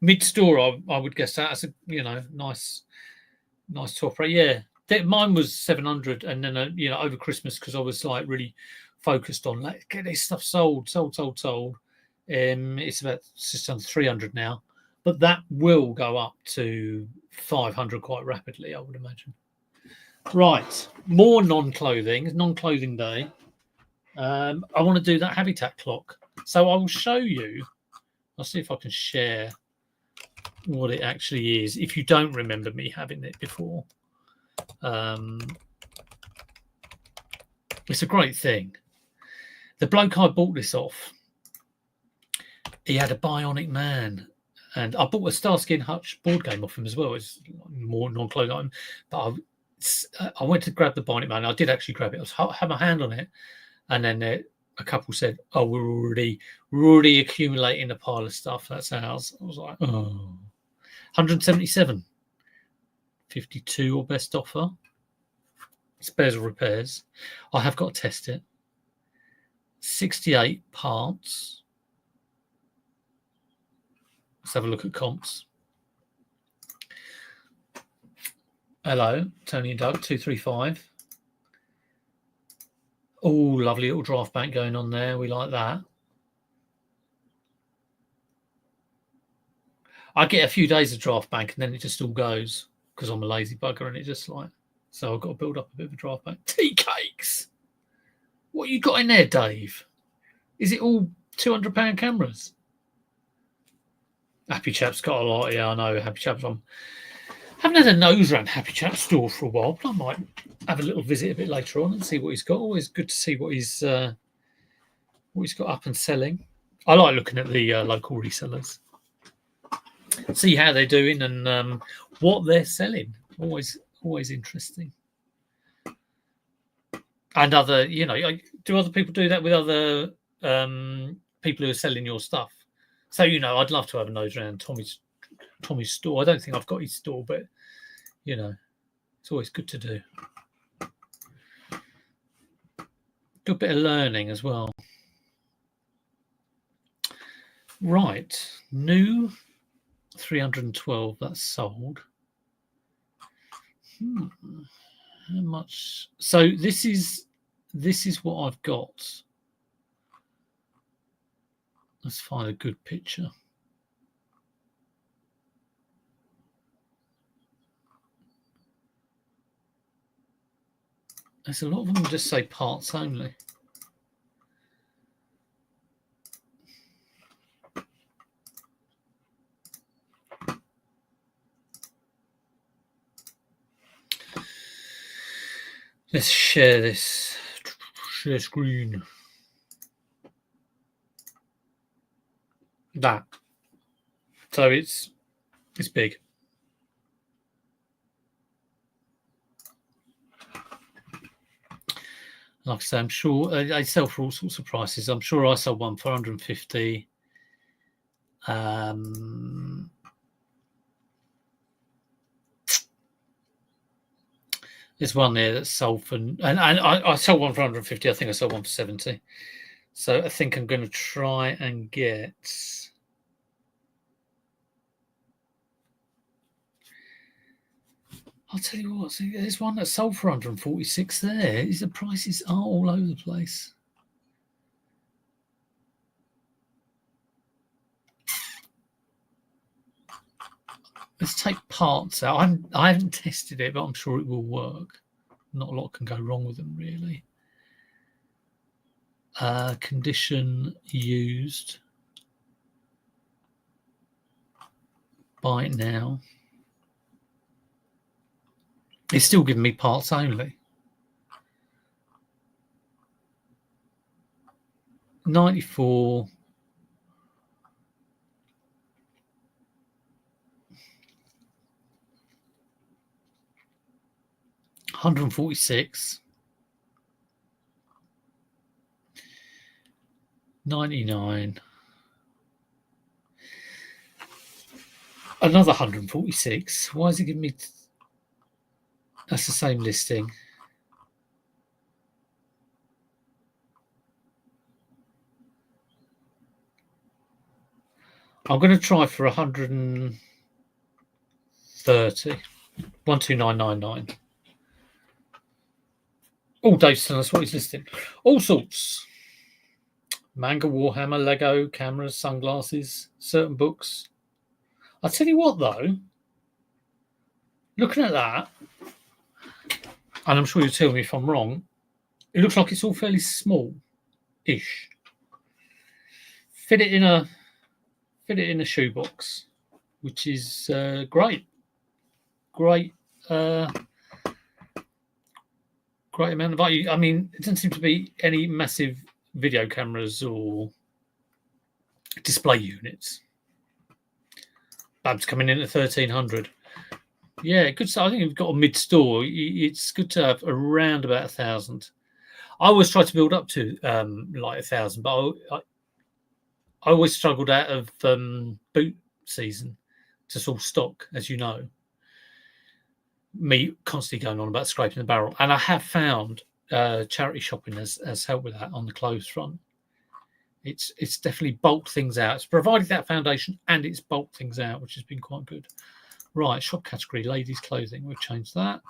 Mid-store, I would guess that's a nice top rate. Yeah, mine was 700, and then over Christmas, because I was like really focused on let's get this stuff sold. It's about just under 300 now, but that will go up to 500 quite rapidly, I would imagine. Right, more non-clothing day. I want to do that habitat clock, so I will show you. I'll see if I can share what it actually is, if you don't remember me having it before. It's a great thing. The bloke I bought this off, he had a Bionic Man, and I bought a Starsky & Hutch board game off him as well. It's more non-clothing item, but I went to grab the Bionic Man. I did actually grab it. I had my hand on it, and then a couple said, "Oh, we're already accumulating a pile of stuff. That's ours." I was like, "Oh, 177, 52 or best offer. Spares or repairs. I have got to test it. 68 parts. Let's have a look at comps. Hello, Tony and Doug, 235. Oh, lovely little draft bank going on there. We like that. I get a few days of draft bank and then it just all goes because I'm a lazy bugger, and it just like, so I've got to build up a bit of a draft bank. Tea cakes. What you got in there, Dave? Is it all £200 cameras? Happy Chap's got a lot. Yeah, I know. Happy Chap's on. I haven't had a nose around Happy Chap's store for a while, but I might have a little visit a bit later on and see what he's got. Always good to see what he's got up and selling. I like looking at the local resellers, see how they're doing and what they're selling. Always interesting. And other, do other people do that with other people who are selling your stuff? So, I'd love to have a nose around Tommy's store. I don't think I've got his store, but, it's always good to do. Do a bit of learning as well. Right. New 312, that's sold. How much? So this is what I've got. Let's find a good picture. There's a lot of them just say parts only. Let's share this. Share screen. That. So it's big. Like I say, I'm sure they sell for all sorts of prices. I'm sure I sold one for 150. There's one there that's sold for, and I sold one for 150. I think I sold one for 70. So I think I'm going to try and get. I'll tell you what. See, there's one that sold for 146 there. The prices are all over the place. Let's take parts out. I haven't tested it, but I'm sure it will work. Not a lot can go wrong with them, really. Condition used. Buy it now. It's still giving me parts only. 94. $146. 99. Another 146. Why is it giving me? That's the same listing. I'm going to try for 130. 12999. Oh, Dave's telling us what he's listing. All sorts. Manga, Warhammer, Lego, cameras, sunglasses, certain books. I'll tell you what, though. Looking at that, and I'm sure you'll tell me if I'm wrong, it looks like it's all fairly small-ish. Fit it in a shoebox, which is great. Great amount of value. I mean, it doesn't seem to be any massive video cameras or display units. Babs coming in at 1,300. Yeah, good. So I think we've got a mid-store. It's good to have around about 1,000. I always try to build up to like 1,000, but I always struggled out of boot season to sort of stock, as you know. Me constantly going on about scraping the barrel, and I have found charity shopping has helped with that on the clothes front. It's definitely bulked things out. It's provided that foundation and it's bulked things out, which has been quite good. Right, shop category, ladies' clothing. We've changed that.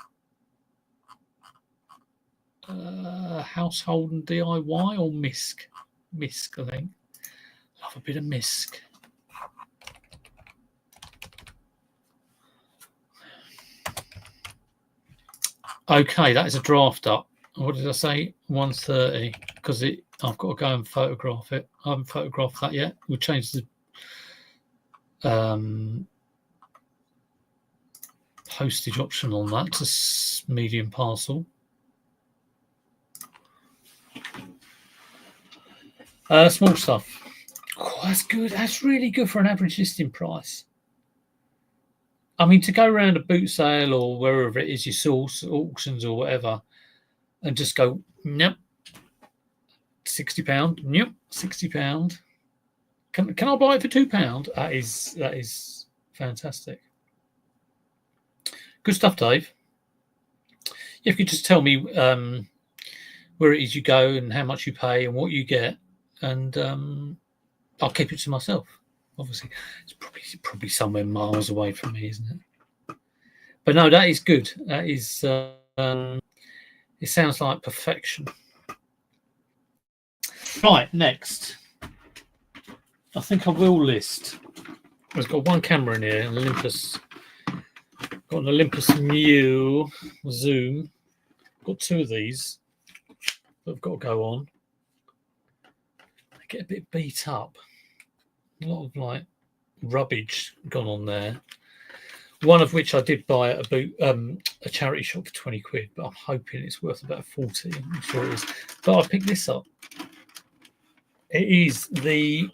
Household and DIY or MISC? MISC, I think. Love a bit of MISC. Okay, that is a draft up. What did I say? 130, because I've got to go and photograph it. I haven't photographed that yet. We'll change the postage option on that to medium parcel. Small stuff. Oh, that's good. That's really good for an average listing price. I mean, to go around a boot sale or wherever it is you source, auctions or whatever, and just go, nope, £60. Yep, £60. Can I buy it for £2? That is fantastic. Good stuff, Dave. If you could just tell me where it is you go and how much you pay and what you get, and I'll keep it to myself. Obviously, it's probably somewhere miles away from me, isn't it? But no, that is good. That is. It sounds like perfection. Right, next. I think I will list. I've got one camera in here, an Olympus. Got an Olympus Mule Zoom. Got two of these that I've got to go on. They get a bit beat up. A lot of like rubbish gone on there. One of which I did buy at a charity shop for 20 quid, but I'm hoping it's worth about 40. I'm sure it is. But I picked this up. It is the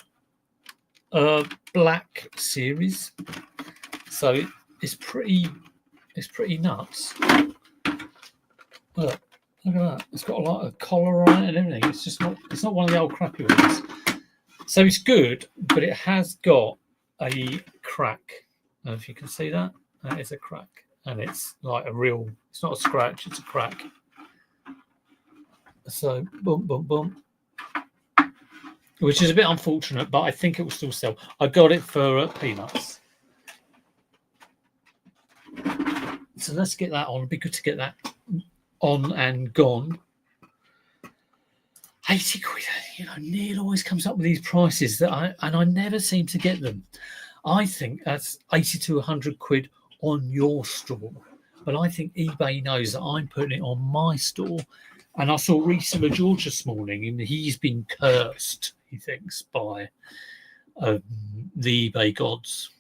Black series, so it's pretty nuts. Look at that. It's got a lot of collar on it and everything. It's not one of the old crappy ones. So it's good, but it has got a crack. I don't know if you can see that. That is a crack, and it's like it's not a scratch, it's a crack. So boom, boom, boom. Which is a bit unfortunate, but I think it will still sell. I got it for peanuts. So let's get that on. It'd be good to get that on and gone. 80 quid, Neil always comes up with these prices I never seem to get them. I think that's 80 to 100 quid on your store. But I think eBay knows that I'm putting it on my store. And I saw Reseller George this morning, and he's been cursed, he thinks, by the eBay gods.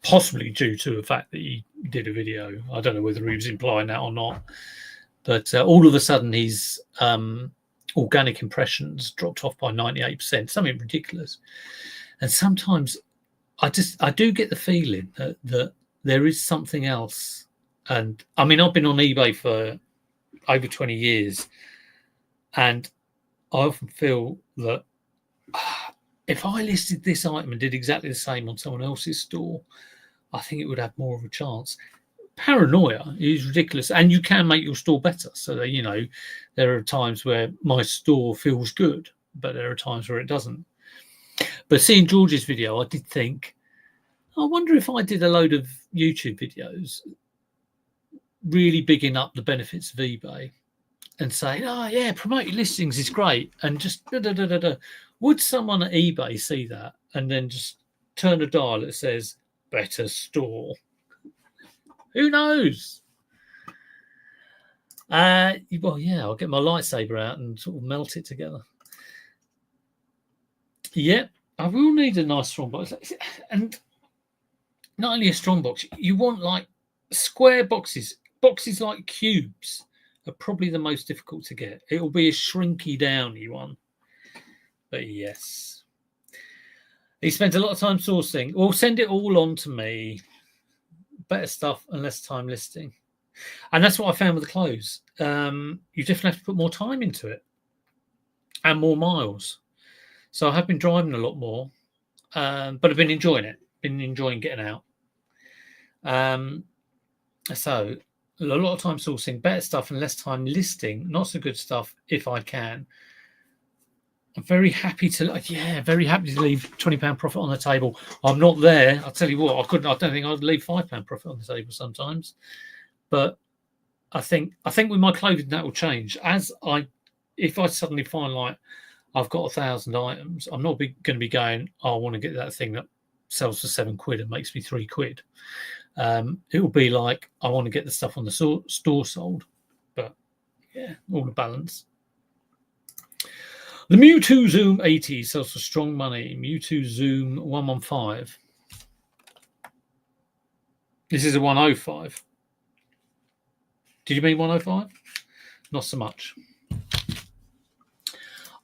Possibly due to the fact that he did a video. I don't know whether he was implying that or not. But all of a sudden, his organic impressions dropped off by 98%, something ridiculous. And sometimes I do get the feeling that there is something else. And I mean, I've been on eBay for over 20 years, and I often feel that if I listed this item and did exactly the same on someone else's store, I think it would have more of a chance. Paranoia is ridiculous, and you can make your store better. So that, there are times where my store feels good, but there are times where it doesn't. But seeing George's video, I did think, I wonder if I did a load of YouTube videos really bigging up the benefits of eBay and saying, oh yeah, promote your listings is great, and just would someone at eBay see that and then just turn a dial that says better store? Who knows? Well, yeah, I'll get my lightsaber out and sort of melt it together. Yeah, I will need a nice strong box. And not only a strong box, you want like square boxes. Boxes like cubes are probably the most difficult to get. It will be a shrinky downy one. But yes. He spends a lot of time sourcing. Well, send it all on to me. Better stuff and less time listing. And that's what I found with the clothes. You definitely have to put more time into it and more miles. So I have been driving a lot more, but I've been enjoying it. Been enjoying getting out. So a lot of time sourcing, better stuff and less time listing. Not so good stuff if I can. I'm very happy to leave £20 profit on the table. I'm not there. I'll tell you what, I don't think I'd leave £5 profit on the table sometimes. But I think with my clothing that will change. If I suddenly find like I've got 1,000 items, I'm not going to be going, I want to get that thing that sells for 7 quid and makes me 3 quid. It will be like I want to get the stuff on the store sold. But yeah, all the balance. The Mewtwo Zoom 80 sells for strong money. Mewtwo Zoom 115. This is a 105. Did you mean 105? Not so much.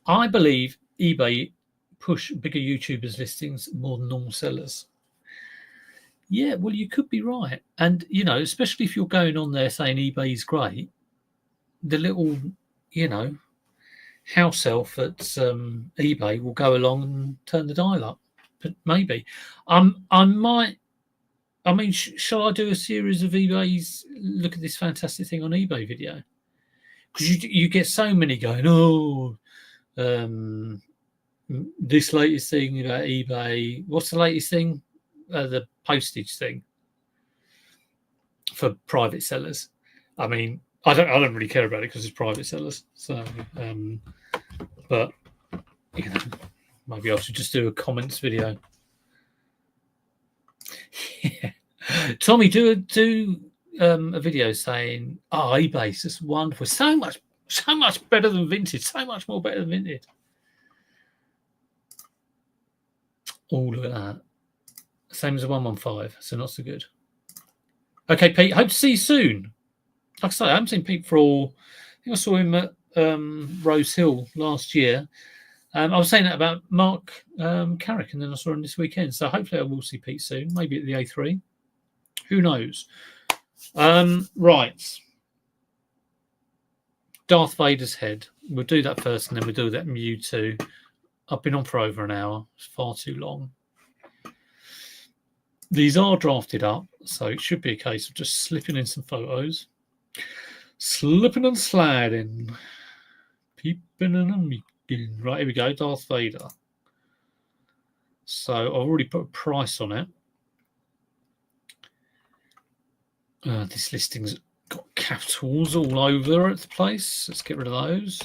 I believe eBay push bigger YouTubers' listings more than normal sellers. Yeah, well, you could be right. And, especially if you're going on there saying eBay is great, the little, house elf at eBay will go along and turn the dial up. But maybe. I might. I mean, shall I do a series of eBay's look at this fantastic thing on eBay video? Because you get so many going, oh, this latest thing about eBay. What's the latest thing? The postage thing for private sellers. I mean, I don't really care about it because it's private sellers. So, but you know, maybe I should just do a comments video. Yeah. Tommy, do a video saying, "Oh, eBay's just wonderful, so much better than vintage, so much more better than vintage." Oh, look at that. Same as a 115, so not so good. Okay, Pete. Hope to see you soon. Like I say, I haven't seen Pete for all. I think I saw him at Rose Hill last year. I was saying that about Mark Carrick, and then I saw him this weekend. So hopefully I will see Pete soon, maybe at the A3. Who knows? Right. Darth Vader's head. We'll do that first, and then we'll do that Mewtwo. I've been on for over an hour. It's far too long. These are drafted up, so it should be a case of just slipping in some photos. Slipping and sliding. Peeping and meeking. Right, here we go. Darth Vader. So I've already put a price on it. This listing's got capitals all over the place. Let's get rid of those.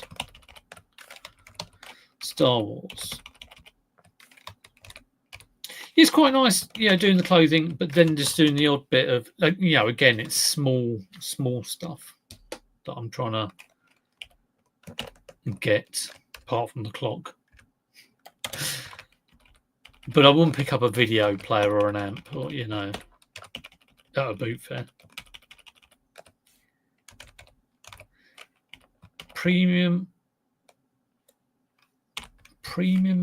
Star Wars. It's quite nice, doing the clothing, but then just doing the odd bit of, again, it's small stuff that I'm trying to get, apart from the clock. But I wouldn't pick up a video player or an amp, or, at a boot fair. Premium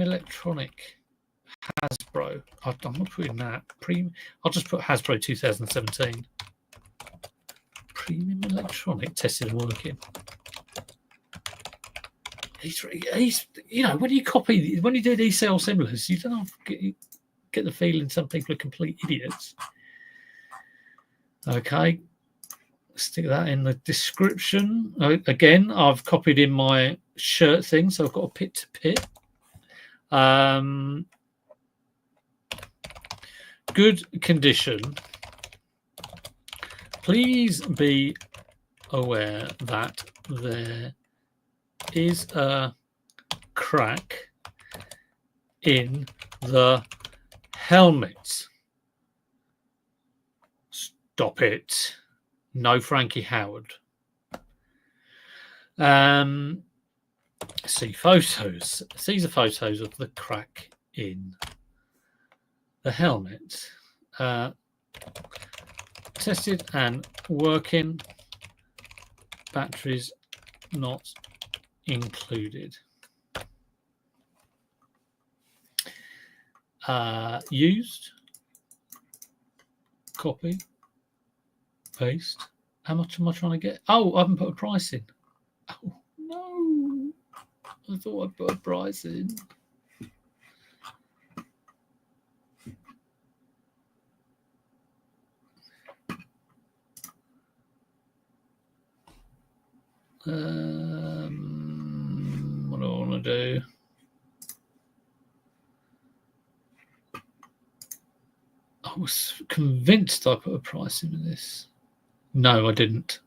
electronic. Hasbro. I'm not putting that. I'll just put Hasbro 2017. Premium electronic, tested and working. When you do these cell similars, you don't get the feeling some people are complete idiots. Okay, stick that in the description. Again, I've copied in my shirt thing, so I've got a pit to pit. Good condition. Please be aware that there is a crack in the helmet. Stop it. No Frankie Howard. See photos. These are photos of the crack in the helmet. Tested and working. Batteries not included. Used. Copy. Paste. How much am I trying to get? Oh, I haven't put a price in. Oh, no. I thought I put a price in. What do I want to do? I was convinced I put a price in this. No, I didn't.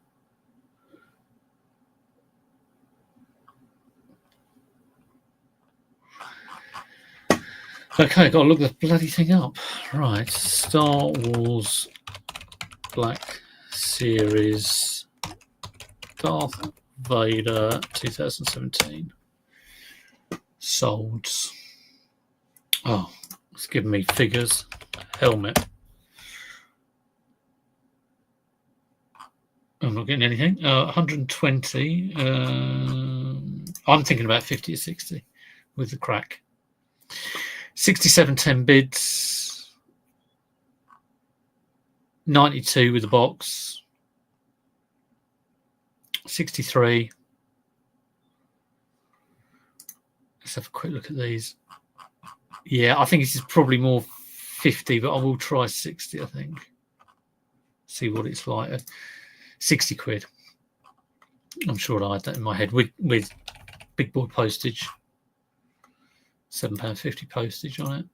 Okay, got to look the bloody thing up. Right, Star Wars Black Series Darth Vader 2017 sold. Oh, it's giving me figures. Helmet. I'm not getting anything. 120. I'm thinking about 50 or 60 with the crack. 67 10 bids. 92 with the box. 63. Let's have a quick look at these. Yeah, I think this is probably more 50, but I will try 60, I think. See what it's like. 60 quid. I'm sure I had that in my head with big boy postage. £7.50 postage on it.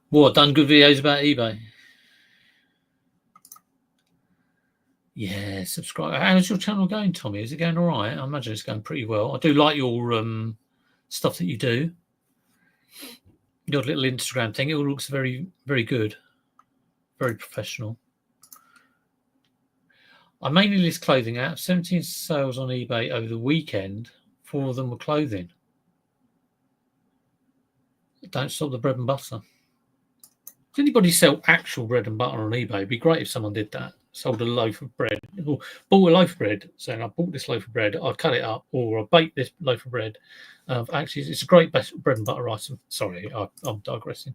What, done good videos about eBay? Yeah, subscribe. How's your channel going, Tommy? Is it going all right? I imagine it's going pretty well. I do like your stuff that you do. Your little Instagram thing. It all looks very, very good. Very professional. I mainly list clothing. Out of 17 sales on eBay over the weekend, 4 of them were clothing. Don't stop the bread and butter. Does anybody sell actual bread and butter on eBay? It'd be great if someone did that. Sold a loaf of bread, or bought a loaf of bread, saying I bought this loaf of bread, I cut it up, or I baked this loaf of bread. Actually, it's a great bread and butter item. Sorry, I'm digressing.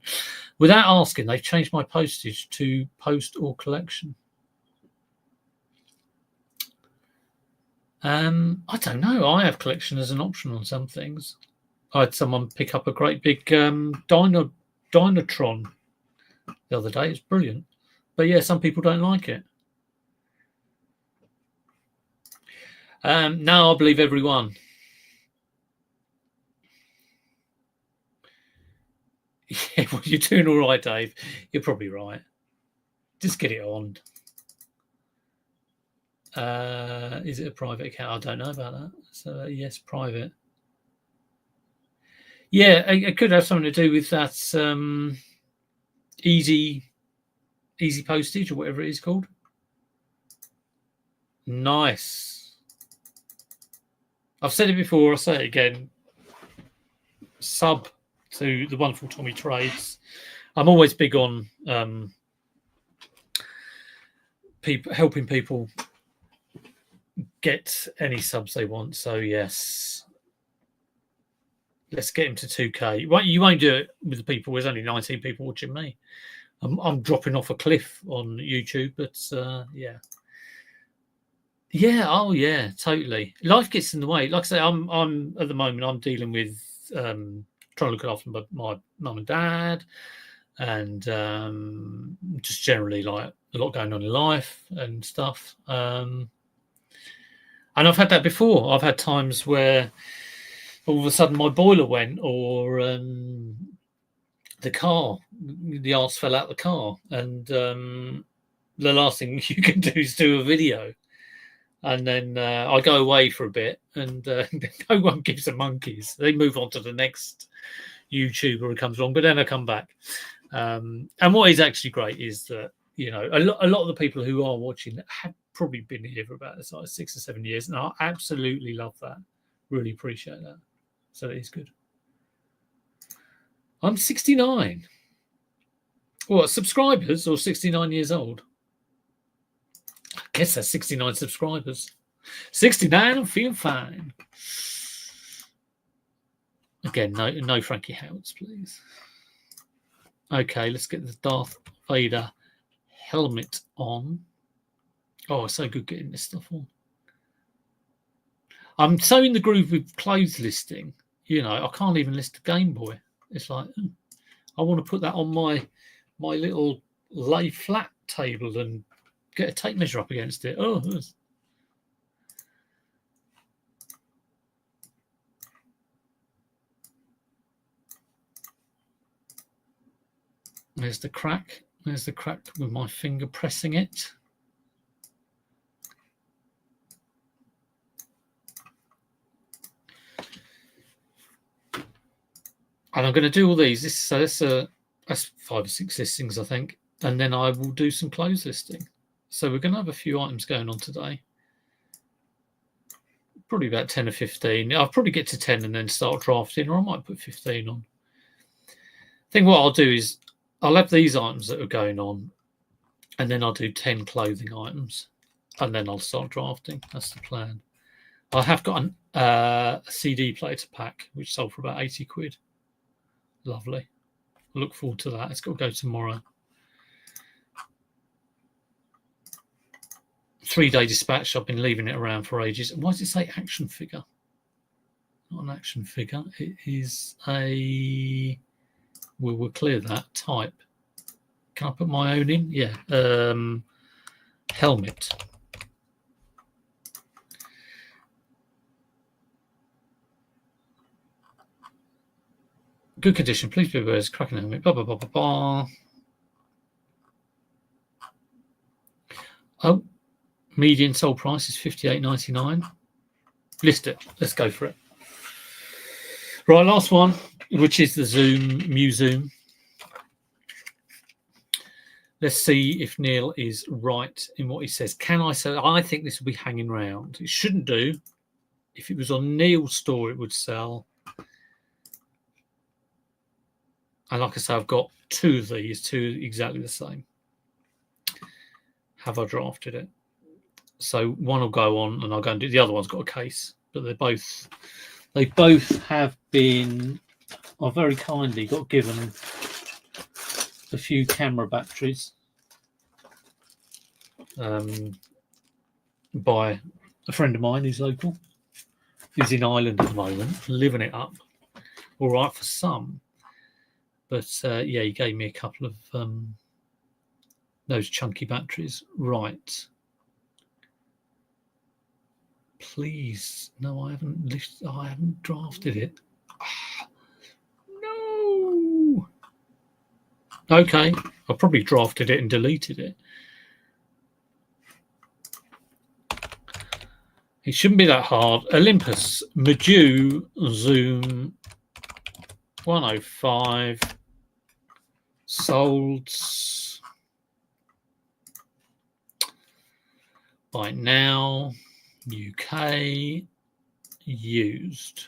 Without asking, they've changed my postage to post or collection. I don't know. I have collection as an option on some things. I had someone pick up a great big Dynatron the other day. It's brilliant. But yeah, some people don't like it. No, I believe everyone. Yeah, well, you're doing all right, Dave. You're probably right. Just get it on. Is it a private account? I don't know about that. So yes, private. Yeah, it could have something to do with that easy postage or whatever it is called. Nice. I've said it before. I'll say it again. Sub to the wonderful Tommy Trades. I'm always big on helping people get any subs they want. So yes, let's get him to 2K. You won't do it with the people. There's only 19 people watching me. I'm dropping off a cliff on YouTube, but yeah. Yeah, oh yeah, totally. Life gets in the way. Like I say, I'm at the moment I'm dealing with trying to look after my mum and dad, and just generally like a lot going on in life and stuff. And I've had that before. I've had times where all of a sudden my boiler went, or the arse fell out the car, and the last thing you can do is do a video. And then I go away for a bit, and no one gives a monkeys. They move on to the next YouTuber who comes along, but then I come back. And what is actually great is that, you know, a lot of the people who are watching have probably been here for about 6 or 7 years, and I absolutely love that. Really appreciate that. So it is good. I'm 69. What, subscribers, or 69 years old? I guess that's 69 subscribers. 69, I'm feeling fine. Again, no Frankie Howards, please. Okay, let's get the Darth Vader helmet on. Oh, it's so good getting this stuff on. I'm so in the groove with clothes listing. You know, I can't even list a Game Boy. It's like, I want to put that on my little lay flat table and get a tape measure up against it. Oh, there's the crack. There's the crack with my finger pressing it. And I'm going to do all these. That's 5 or 6 listings, I think. And then I will do some clothes listing. So we're going to have a few items going on today. Probably about 10 or 15. I'll probably get to 10 and then start drafting, or I might put 15 on. I think what I'll do is I'll have these items that are going on, and then I'll do 10 clothing items, and then I'll start drafting. That's the plan. I have got a CD player to pack, which sold for about 80 quid. Lovely. I look forward to that. It's got to go tomorrow. 3-day dispatch. I've been leaving it around for ages. Why does it say action figure? Not an action figure. It is a... We'll clear that. Type. Can I put my own in? Yeah. Helmet. Good condition. Please be aware. It's cracking helmet. Blah, blah, blah, blah, blah. Oh, median sold price is $58.99. List it. Let's go for it. Right, last one, which is the Zoom. Let's see if Neil is right in what he says. Can I say? I think this will be hanging around. It shouldn't do. If it was on Neil's store, it would sell. And like I say, I've got 2 of these, 2 exactly the same. Have I drafted it? So one will go on, and I'll go and do the other one's got a case, but they both have been, very kindly got given a few camera batteries by a friend of mine who's local, who's in Ireland at the moment, living it up. All right for some, but yeah, he gave me a couple of those chunky batteries. Right. Please, no, I haven't drafted it. No. Okay, I probably drafted it and deleted it. It shouldn't be that hard. Olympus Maju Zoom 105 sold by now. UK used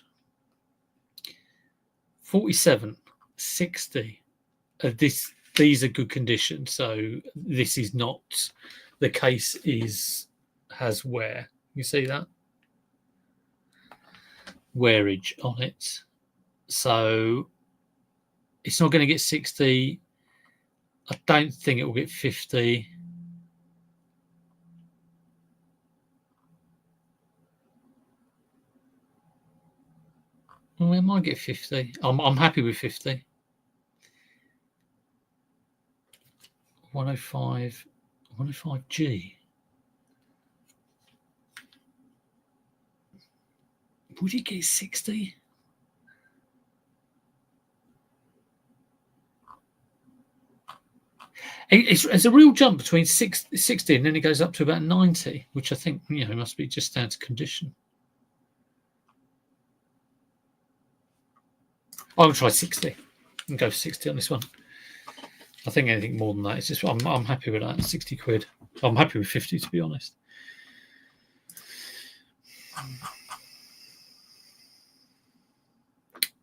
47.60. These are good condition, so this is not, the case has wear. You see that wearage on it, so it's not going to get 60. I don't think it will get 50. Well, it might get 50. I'm happy with 50. 105G. Would it get 60? It's a real jump between 60 and then it goes up to about 90, which I think, must be just down to condition. I would try 60 and go for 60 on this one. I think anything more than that, it's just I'm happy with that. 60 quid. I'm happy with 50, to be honest.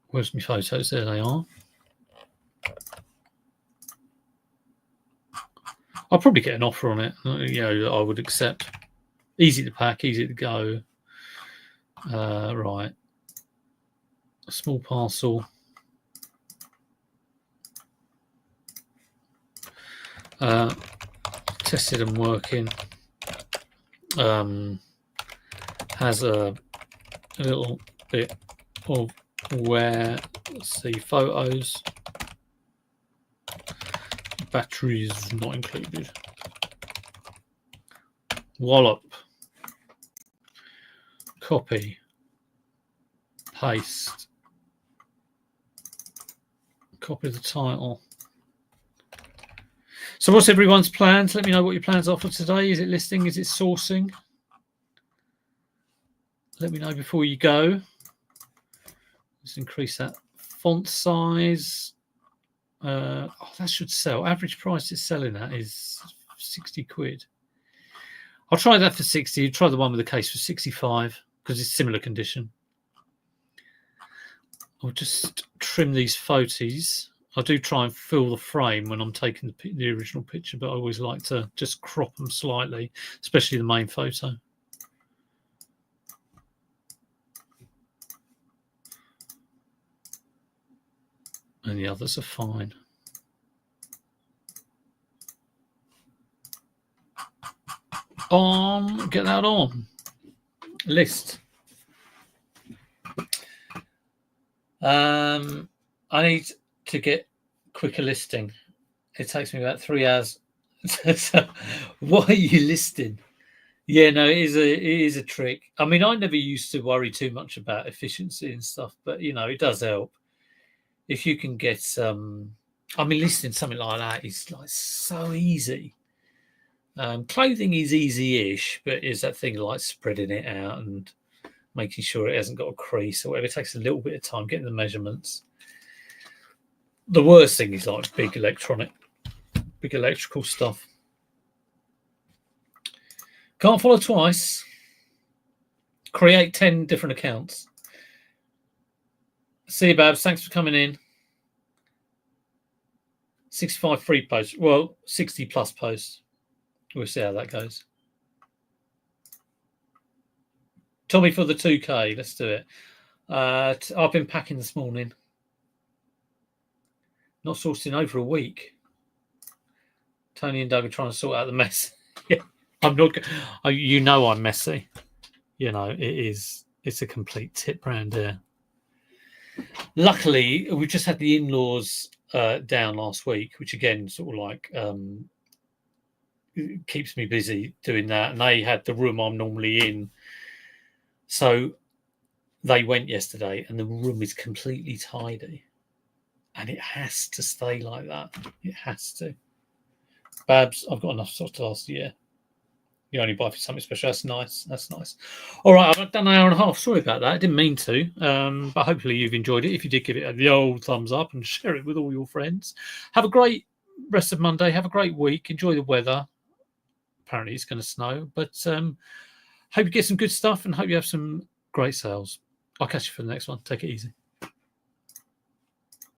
Where's my photos? There they are. I'll probably get an offer on it. I would accept. Easy to pack, easy to go. Right. A small parcel. Tested and working. Has a little bit of wear. Let's see, photos. Batteries not included. Wallop. Copy. Paste. Copy the title. So what's everyone's plans? Let me know what your plans are for today. Is it listing? Is it sourcing? Let me know before you go. Let's increase that font size. That should sell. Average price it's selling at is 60 quid. I'll try that for 60. Try the one with the case for 65 because it's similar condition. I'll just trim these photos I do try and fill the frame when I'm taking the original picture, but I always like to just crop them slightly, especially the main photo. And the others are fine. Get that on. List. I need to get quicker listing. It takes me about 3 hours. So, why are you listing? Yeah, no, it is a trick. I mean, I never used to worry too much about efficiency and stuff, but you know, it does help if you can get. I mean, listing something like that is like so easy. Clothing is easy-ish, but is that thing like spreading it out and making sure it hasn't got a crease or whatever. It takes a little bit of time getting the measurements. The worst thing is like big electrical stuff. Can't follow twice. Create 10 different accounts. See you, Babs. Thanks for coming in. 65 free posts. Well, 60 plus posts. We'll see how that goes. Tommy for the 2K. Let's do it. I've been packing this morning. Not sourcing over a week. Tony and Doug are trying to sort out the mess. Yeah, I'm not. You know I'm messy. You know it's a complete tip round here. Luckily, we just had the in-laws down last week, which again sort of like keeps me busy doing that. And they had the room I'm normally in, so they went yesterday, and the room is completely tidy, and it has to stay like that. It has to. Babs, I've got enough stock to last year. You only buy for something special. That's nice. That's nice. All right, I've done an hour and a half. Sorry about that. I didn't mean to, but hopefully you've enjoyed it. If you did, give it the old thumbs up and share it with all your friends. Have a great rest of Monday. Have a great week. Enjoy the weather. Apparently it's going to snow, but hope you get some good stuff and hope you have some great sales. I'll catch you for the next one. Take it easy.